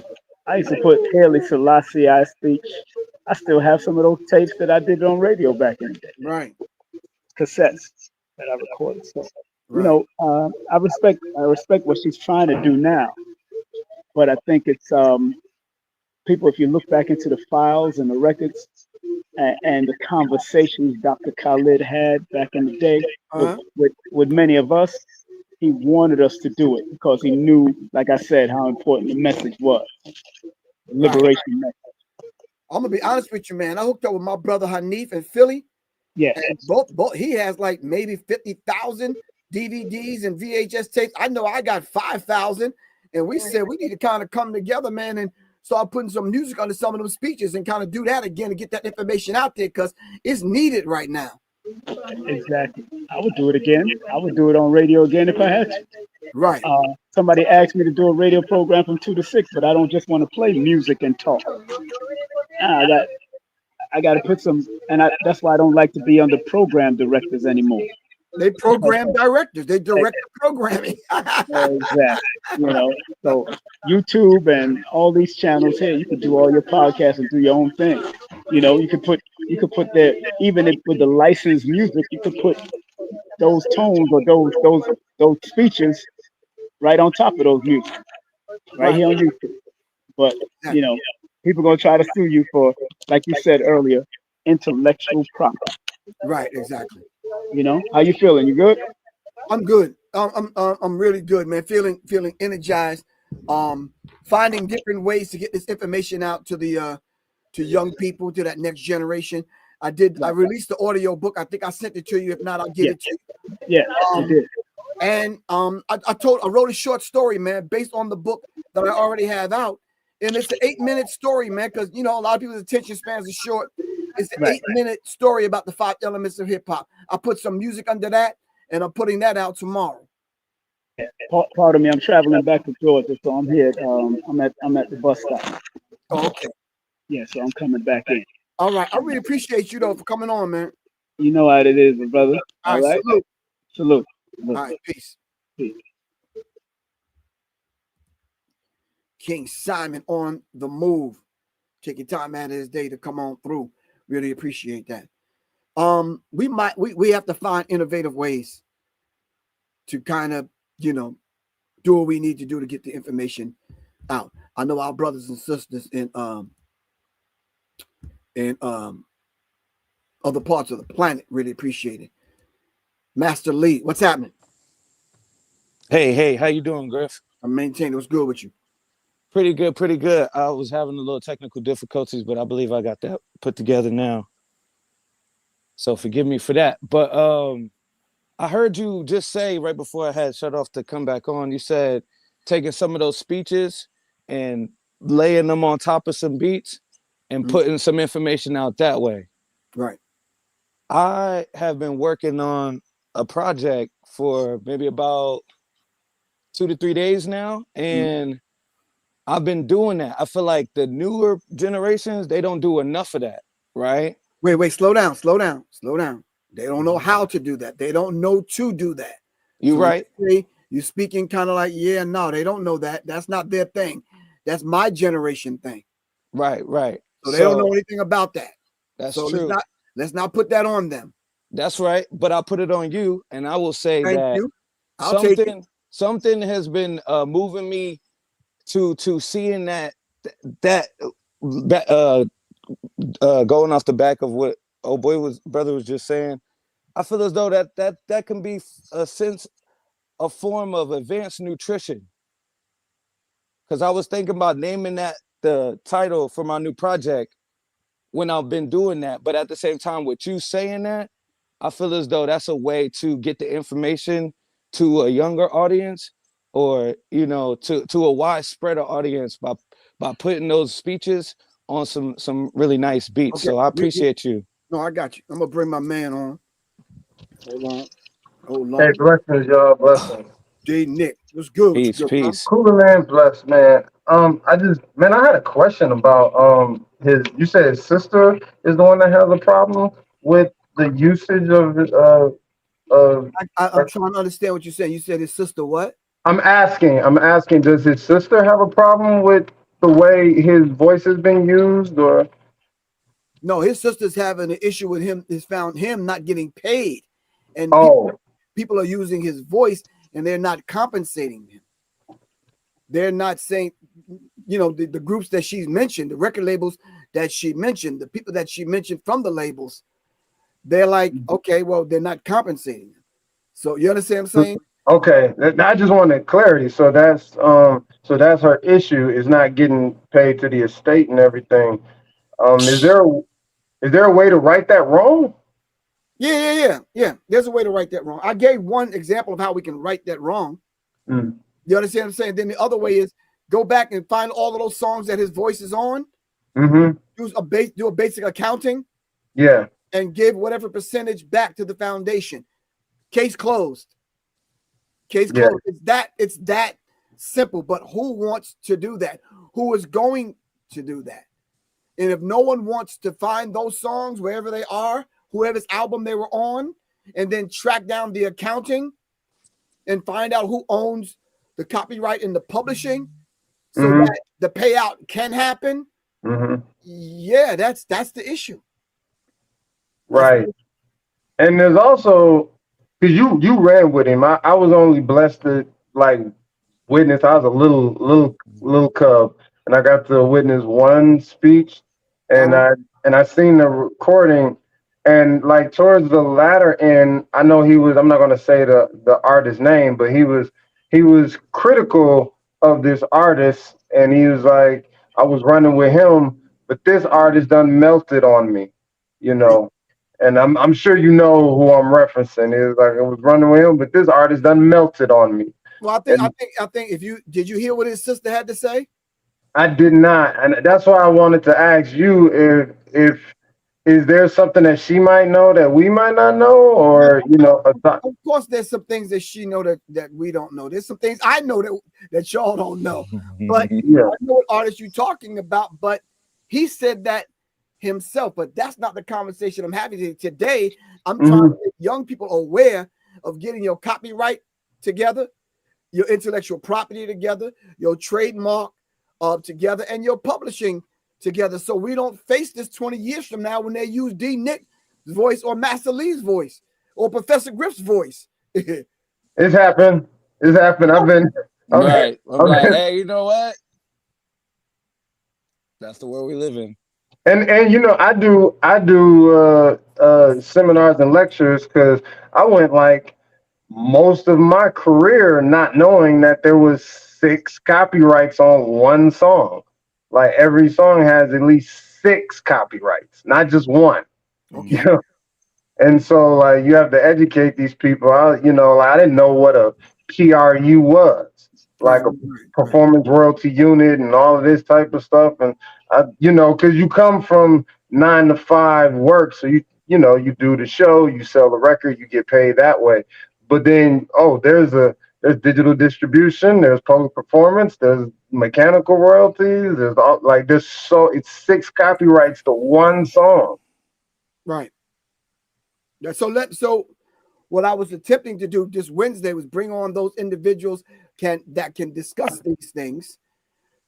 I used to put Haile Selassie I speech. I still have some of those tapes that I did on radio back in the day, right, cassettes that I recorded. So, right. I respect what she's trying to do now, but I think it's people. If you look back into the files and the records and the conversations Dr. Khalid had back in the day Uh-huh. with many of us, he wanted us to do it because he knew, like I said, how important the message was, the Right. liberation message. I'm gonna be honest with you, man. I hooked up with my brother Hanif in Philly, Yes, and both he has like maybe 50,000 DVDs and VHS tapes. I know I got 5,000, and we said we need to kind of come together, man, and start putting some music under some of those speeches and kind of do that again and get that information out there because it's needed right now. exactly. I would do it again. I would do it on radio again if I had to. Right, Somebody asked me to do a radio program from 2 to 6, but I don't just want to play music and talk. Nah, I got to put some, and that's why I don't like to be under program directors anymore. they Because program directors, they direct the programming. exactly, so YouTube and all these channels here, you could do all your podcasts and do your own thing. You could put there, even if with the licensed music, you could put those tones or those speeches right on top of those music, right Right, here on YouTube. But you exactly. know, people gonna try to sue you for, like you said earlier, intellectual property. Right, exactly. How you feeling? You good? I'm good. I'm really good, man. Feeling energized. Finding different ways to get this information out to the to young people, to that next generation. I Right. released the audio book. I think I sent it to you. If not, I'll get Yeah, it to you. yeah, you Um, did. and I wrote a short story, man, based on the book that I already have out. And it's an 8-minute story, man, because a lot of people's attention spans are short. It's an Right. 8-minute story about the 5 elements of hip hop. I put some music under that, and I'm putting that out tomorrow. Pardon me. I'm traveling back to Georgia, so I'm here. I'm at the bus stop. Oh, okay. Yeah, so I'm coming back in. All right. I really appreciate you though for coming on, man. You know how it is, my brother. All All right, right. salute. Salute. All Salute. right, peace. Peace. King Simon on the move. Taking time out of his day to come on through. Really appreciate that. We have to find innovative ways to kind of, do what we need to do to get the information out. I know our brothers and sisters in other parts of the planet really appreciate it. Master Lee, what's happening? Hey, how you doing, Griff? I'm maintaining what's good with you. Pretty good, pretty good. I was having a little technical difficulties, but I believe I got that put together now. So forgive me for that. But I heard you just say right before I had shut off to come back on, you said taking some of those speeches and laying them on top of some beats and putting some information out that way. Right. I have been working on a project for maybe about 2 to 3 days now, and I've been doing that. I feel like the newer generations, they don't do enough of that, right? Wait, slow down. They don't know how to do that. They don't know to do that. You right. You speaking kind of like, yeah, no, they don't know that. That's not their thing. That's my generation thing. Right. So they don't know anything about that. That's so true. Let's not put that on them. That's right. But I'll put it on you, and I will say Thank that you. I'll take it. Something has been moving me to seeing that going off the back of what brother was just saying. I feel as though that can be a form of advanced nutrition. Because I was thinking about naming that the title for my new project when I've been doing that. But at the same time, with you saying that, I feel as though that's a way to get the information to a younger audience, or to a widespread audience by putting those speeches on some really nice beats. Okay. So I appreciate you. No, I got you. I'm gonna bring my man on. Hold on. Hey, blessings, y'all. Blessings. D Nick, what's good? Peace. Cool, man. Blessed, man. I had a question about you said his sister is the one that has a problem with the usage of I'm trying to understand what you're saying. You said his sister what? I'm asking, does his sister have a problem with the way his voice has been used, or? No, his sister's having an issue with him. Has found him not getting paid, and people are using his voice and they're not compensating him. They're not saying, the groups that she's mentioned, the record labels that she mentioned, the people that she mentioned from the labels, they're like, okay, well, they're not compensating him. So you understand what I'm saying? Okay, I just wanted clarity. So that's her issue, is not getting paid to the estate and everything. Is there a way to right that wrong? Yeah. There's a way to right that wrong. I gave one example of how we can right that wrong. You understand what I'm saying? Then the other way is go back and find all of those songs that his voice is on. Do a basic accounting. Yeah. And give whatever percentage back to the foundation. Case closed. Case closed. It's that simple. But who wants to do that? Who is going to do that? And if no one wants to find those songs wherever they are, whoever's album they were on, and then track down the accounting and find out who owns the copyright and the publishing, so that the payout can happen. Yeah, that's the issue. Right. And there's also, because you ran with him. I was only blessed to witness. I was a little cub, and I got to witness one speech, and I seen the recording, and towards the latter end, I know he was. I'm not going to say the artist's name, but he was critical of this artist, and he was like, I was running with him, but this artist done melted on me, And I'm sure you know who I'm referencing. It's like I was running with him, but this artist done melted on me. Well, I think did you hear what his sister had to say? I did not, and that's why I wanted to ask you if is there something that she might know that we might not know, or Of course, there's some things that she know that we don't know. There's some things I know that y'all don't know, but I know what artist you're talking about. But he said that himself, but that's not the conversation I'm having today. I'm trying to get young people aware of getting your copyright together, your intellectual property together, your trademark together, and your publishing together, so we don't face this 20 years from now when they use D Nick's voice or Master Lee's voice or Professor Griff's voice. It's happened. I've been right. I'm like, hey, you know what? That's the world we live in. And I do seminars and lectures, because I went most of my career not knowing that there was 6 copyrights on one song. Like every song has at least 6 copyrights, not just one. Okay. You know? And so like you have to educate these people. Like, I didn't know what a PRU was, Right, like a right, right. performance royalty unit and all of this type of stuff. And because you come from 9 to 5 work, so you do the show, you sell the record, you get paid that way. But then there's digital distribution, there's public performance, there's mechanical royalties, there's all like it's 6 copyrights to one song. Right. So what I was attempting to do this Wednesday was bring on those individuals that can discuss these things.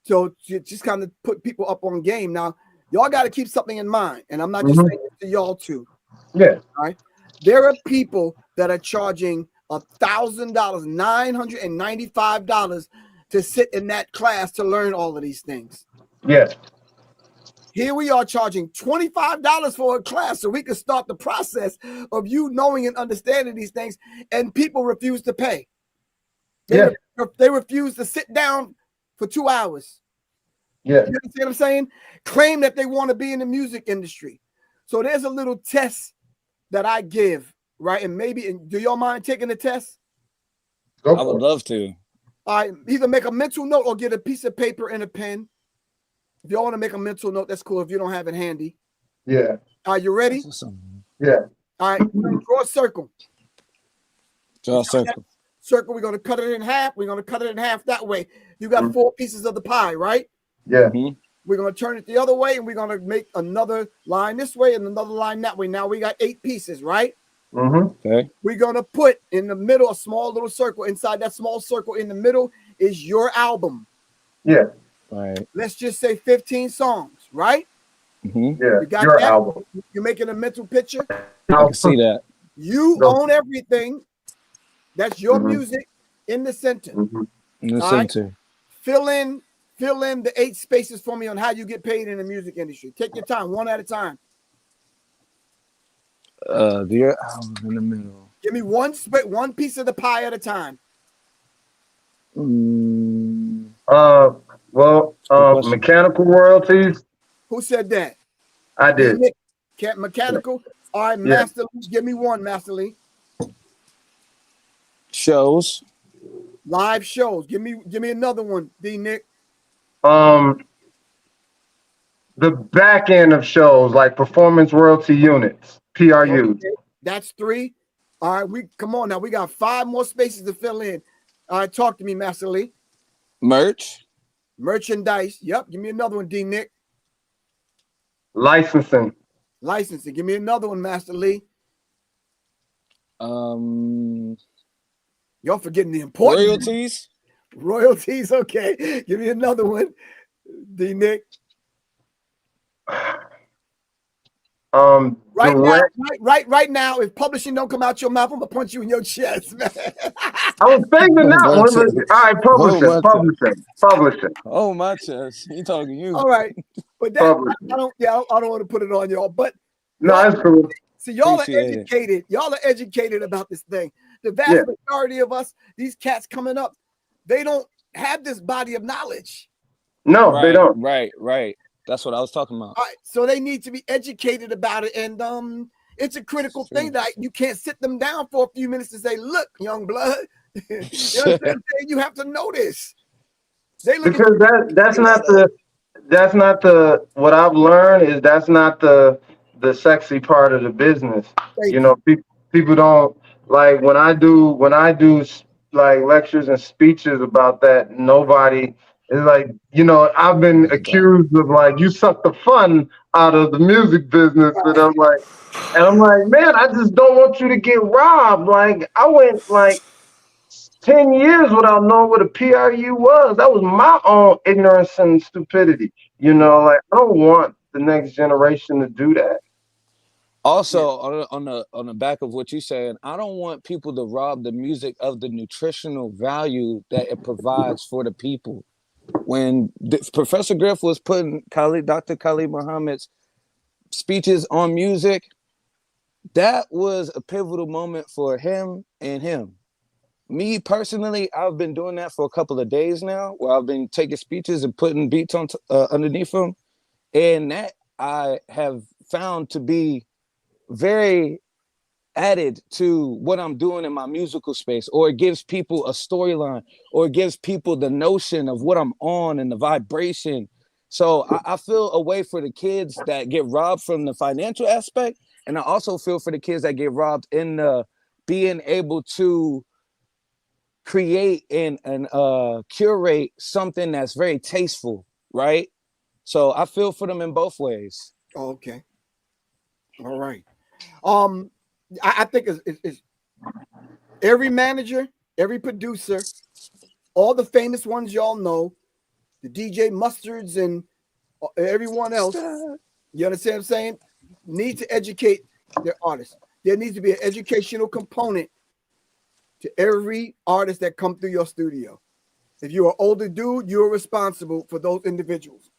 So to just kind of put people up on game. Now, y'all got to keep something in mind, and I'm not just saying this to y'all too. Yeah. All right. There are people that are charging $1,000, $995 to sit in that class to learn all of these things. Yeah. Here we are charging $25 for a class so we can start the process of you knowing and understanding these things, and people refuse to pay. They refuse to sit down for 2 hours. Yeah. You understand what I'm saying? Claim that they want to be in the music industry. So there's a little test that I give, right? And do y'all mind taking the test? I would love to. I either make a mental note or get a piece of paper and a pen. If y'all want to make a mental note, that's cool. If you don't have it handy. Yeah. Are you ready? Yeah. All right. Draw a circle. Draw a circle. Circle. We're going to cut it in half. We're going to cut it in half that way. You got 4 pieces of the pie, right? Yeah. We're going to turn it the other way, and we're going to make another line this way and another line that way. Now we got 8 pieces, right? Okay. We're going to put in the middle a small little circle. Inside that small circle in the middle is your album. Yeah. Right. Let's just say 15 songs, right? Yeah. You got Your that? album. You're making a mental picture. I can see that. You own everything. That's your music in the center. In the All center. right? Fill in the 8 spaces for me on how you get paid in the music industry. Take your time, one at a time. The album in the middle. Give me one piece of the pie at a time. Mechanical royalties. Who said that? I did. Mechanical. All right, Master Lee, give me one, Master Lee. Shows. Live shows. Give me another one, D Nick. The back end of shows, like performance royalty units, PRUs. Okay, that's 3. All right, come on now. We got 5 more spaces to fill in. All right, talk to me, Master Lee. Merchandise. Yep. Give me another one, D Nick. Licensing. Give me another one, Master Lee. Y'all forgetting the important royalties. Royalties. Okay. Give me another one, D Nick. Right now, if publishing don't come out your mouth, I'm gonna punch you in your chest, man. I was thinking that one. All right, publishing. Oh, my chest. He talking to you. All right, but that I don't want to put it on y'all. But no, that's cool. See, y'all are educated. Y'all are educated about this thing. The vast majority of us, these cats coming up, they don't have this body of knowledge. No, they don't. Right. That's what I was talking about. All right, so they need to be educated about it, and it's a critical thing that you can't sit them down for a few minutes to say, "Look, young blood, you have to know this." Because that's not what I've learned is that's not the sexy part of the business. People don't like when I do like lectures and speeches about that. Nobody is like, I've been accused of like you suck the fun out of the music business, and I'm like, man, I just don't want you to get robbed. Like I went like 10 years without knowing what a PRU was. That was my own ignorance and stupidity. Like I don't want the next generation to do that. Also, on the back of what you're saying, I don't want people to rob the music of the nutritional value that it provides for the people. When Professor Griff was putting Dr. Khalid Muhammad's speeches on music, that was a pivotal moment for him and him. Me personally, I've been doing that for a couple of days now, where I've been taking speeches and putting beats on underneath them, and that I have found to be very added to what I'm doing in my musical space, or it gives people a storyline, or it gives people the notion of what I'm on and the vibration. So I feel a way for the kids that get robbed from the financial aspect, and I also feel for the kids that get robbed in the being able to create and curate something that's very tasteful, right? So I feel for them in both ways. Okay. All right. I think it's every manager, every producer, all the famous ones y'all know, the DJ Mustards and everyone else. You understand what I'm saying? Need to educate their artists. There needs to be an educational component to every artist that come through your studio. If you're an older dude, you're responsible for those individuals.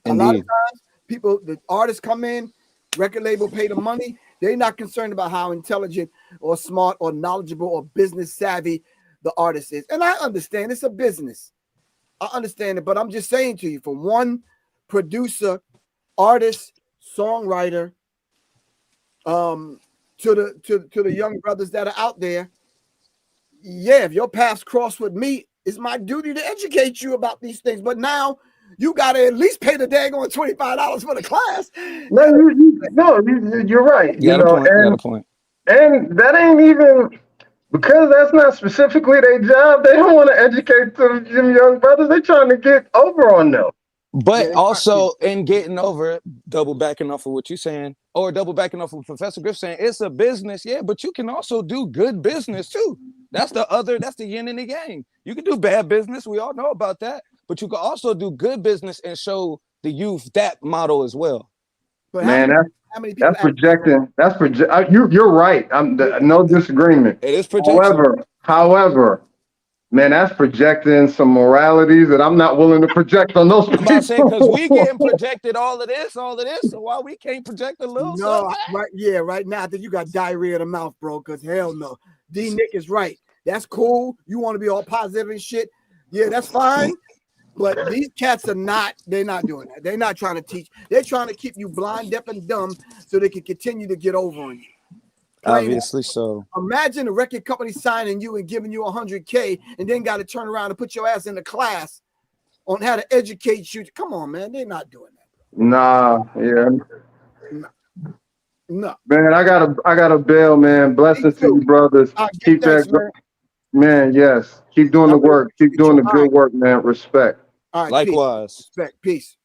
Indeed. A lot of times, people, the artists come in, record label pay the money. They're not concerned about how intelligent or smart or knowledgeable or business savvy the artist is. And I understand it's a business. I understand it, but I'm just saying to you, from one producer, artist, songwriter, to the young brothers that are out there, yeah, if your paths cross with me, it's my duty to educate you about these things. But now you got to at least pay the daggone $25 for the class. No, you're right. You got a point. Got a point. And that ain't even, because that's not specifically their job. They don't want to educate them young brothers. They trying to get over on them. But also in getting over, double backing off of what you're saying, or double backing off of Professor Griff saying, it's a business, yeah, but you can also do good business too. That's the yin and the yang. You can do bad business, we all know about that, but you can also do good business and show the youth that model as well. But man, how many people that's projecting. You're right. No disagreement. It is projection. However, man, that's projecting some moralities that I'm not willing to project on those people. I'm about to say, because we getting projected all of this, so why we can't project a little something? Right now I think you got diarrhea of the mouth, bro, because hell no. D Nick is right. That's cool. You want to be all positive and shit. Yeah, that's fine. But these cats they're not doing that. They're not trying to teach. They're trying to keep you blind, deaf, and dumb so they can continue to get over on you. Obviously so. Imagine a record company signing you and giving you $100K and then got to turn around and put your ass in the class on how to educate you. Come on, man. They're not doing that. Nah, yeah. No. Man, I gotta bail, man. Blessings to you, brothers. Keep that, man. Yes. Keep doing the work. Keep doing the good work, man. Respect. All right. Likewise. Peace. Respect. Peace.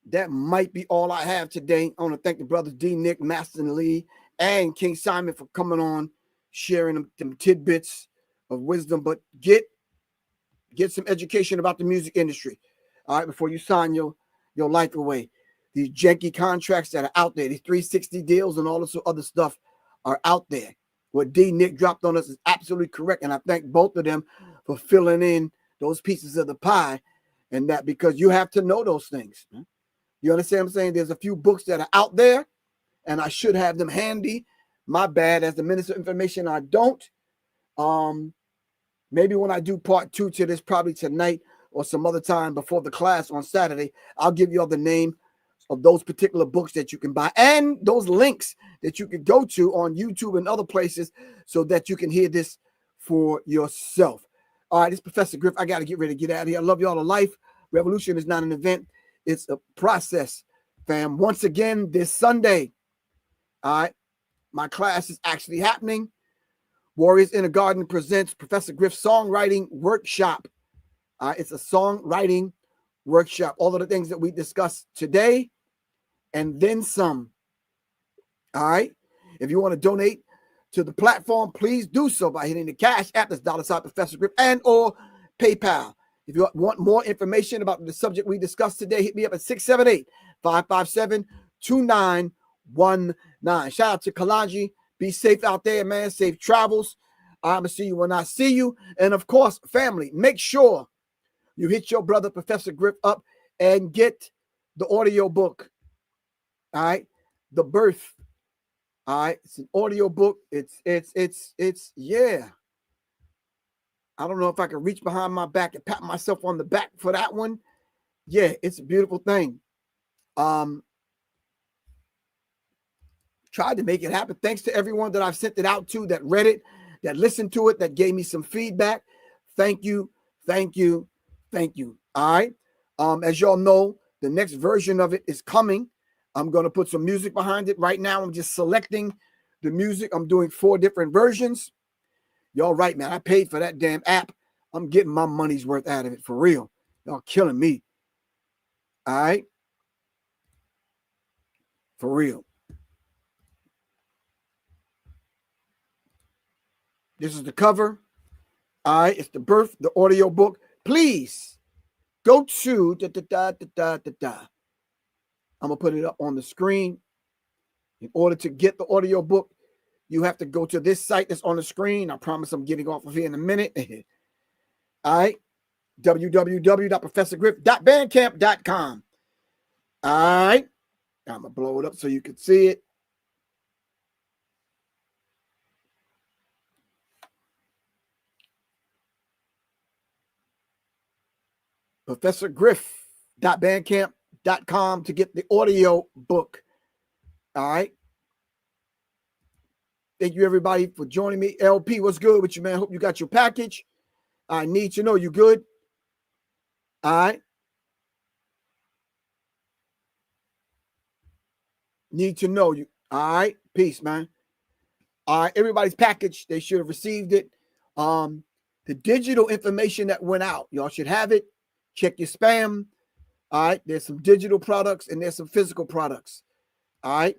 That might be all I have today. I want to thank the brothers D. Nick, Maston Lee, and King Simon for coming on, sharing them tidbits of wisdom. But get some education about the music industry, all right, before you sign your life away. These janky contracts that are out there, these 360 deals and all this other stuff are out there. What D. Nick dropped on us is absolutely correct, and I thank both of them for filling in those pieces of the pie, and that because you have to know those things. Man. You understand what I'm saying? There's a few books that are out there, and I should have them handy. My bad. As the Minister of Information, I don't. Maybe when I do part 2 to this, probably tonight or some other time before the class on Saturday, I'll give you all the name of those particular books that you can buy and those links that you can go to on YouTube and other places so that you can hear this for yourself. All right, this is Professor Griff. I got to get ready to get out of here. I love y'all to life. Revolution is not an event. It's a process, fam. Once again, this Sunday, all right, my class is actually happening. Warriors in a Garden presents Professor Griff's Songwriting Workshop. It's a songwriting workshop. All of the things that we discussed today and then some. All right. If you want to donate to the platform, please do so by hitting the Cash App. That's $ Professor Griff and or PayPal. If you want more information about the subject we discussed today, hit me up at 678-557-2919. Shout out to Kalaji. Be safe out there, man. Safe travels. I'm going to see you when I see you. And, of course, family, make sure you hit your brother, Professor Griff, up and get the audio book. All right? The Birth All right, it's an audio book. It's yeah. I don't know if I can reach behind my back and pat myself on the back for that one. Yeah, it's a beautiful thing. Tried to make it happen. Thanks to everyone that I've sent it out to, that read it, that listened to it, that gave me some feedback. Thank you, thank you, thank you. All right. As y'all know, the next version of it is coming. I'm going to put some music behind it. Right now, I'm just selecting the music. I'm doing 4 different versions. Y'all right, man. I paid for that damn app. I'm getting my money's worth out of it for real. Y'all killing me. All right. For real. This is the cover. All right. It's the birth, the audio book. Please go to I'm going to put it up on the screen. In order to get the audio book, you have to go to this site that's on the screen. I promise I'm getting off of here in a minute. All right. www.professorgriff.bandcamp.com. All right. I'm going to blow it up so you can see it. ProfessorGriff.bandcamp.com to get the audio book. All right. Thank you, everybody, for joining me. LP, what's good with you, man? Hope you got your package. I need to know you good. All right. Need to know you. All right. Peace, man. All right. Everybody's package. They should have received it. The digital information that went out, y'all should have it. Check your spam. All right. There's some digital products and there's some physical products. All right.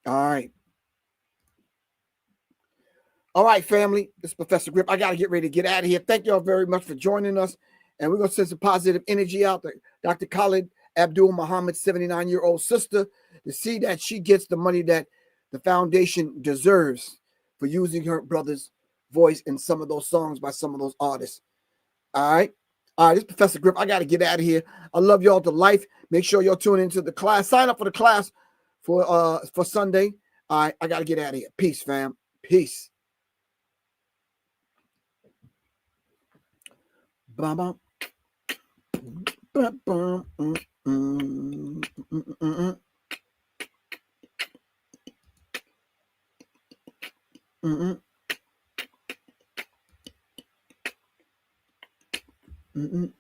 All right. All right, family. This is Professor Griff. I got to get ready to get out of here. Thank y'all very much for joining us. And we're going to send some positive energy out to Dr. Khalid Muhammad's 79-year-old sister to see that she gets the money that the foundation deserves for using her brother's voice in some of those songs by some of those artists. All right. All right. This is Professor Griff. I got to get out of here. I love y'all to life. Make sure y'all tune into the class. Sign up for the class for Sunday. All right. I got to get out of here. Peace, fam. Peace. Bum, bum. Bum, bum, mm, mm, mm.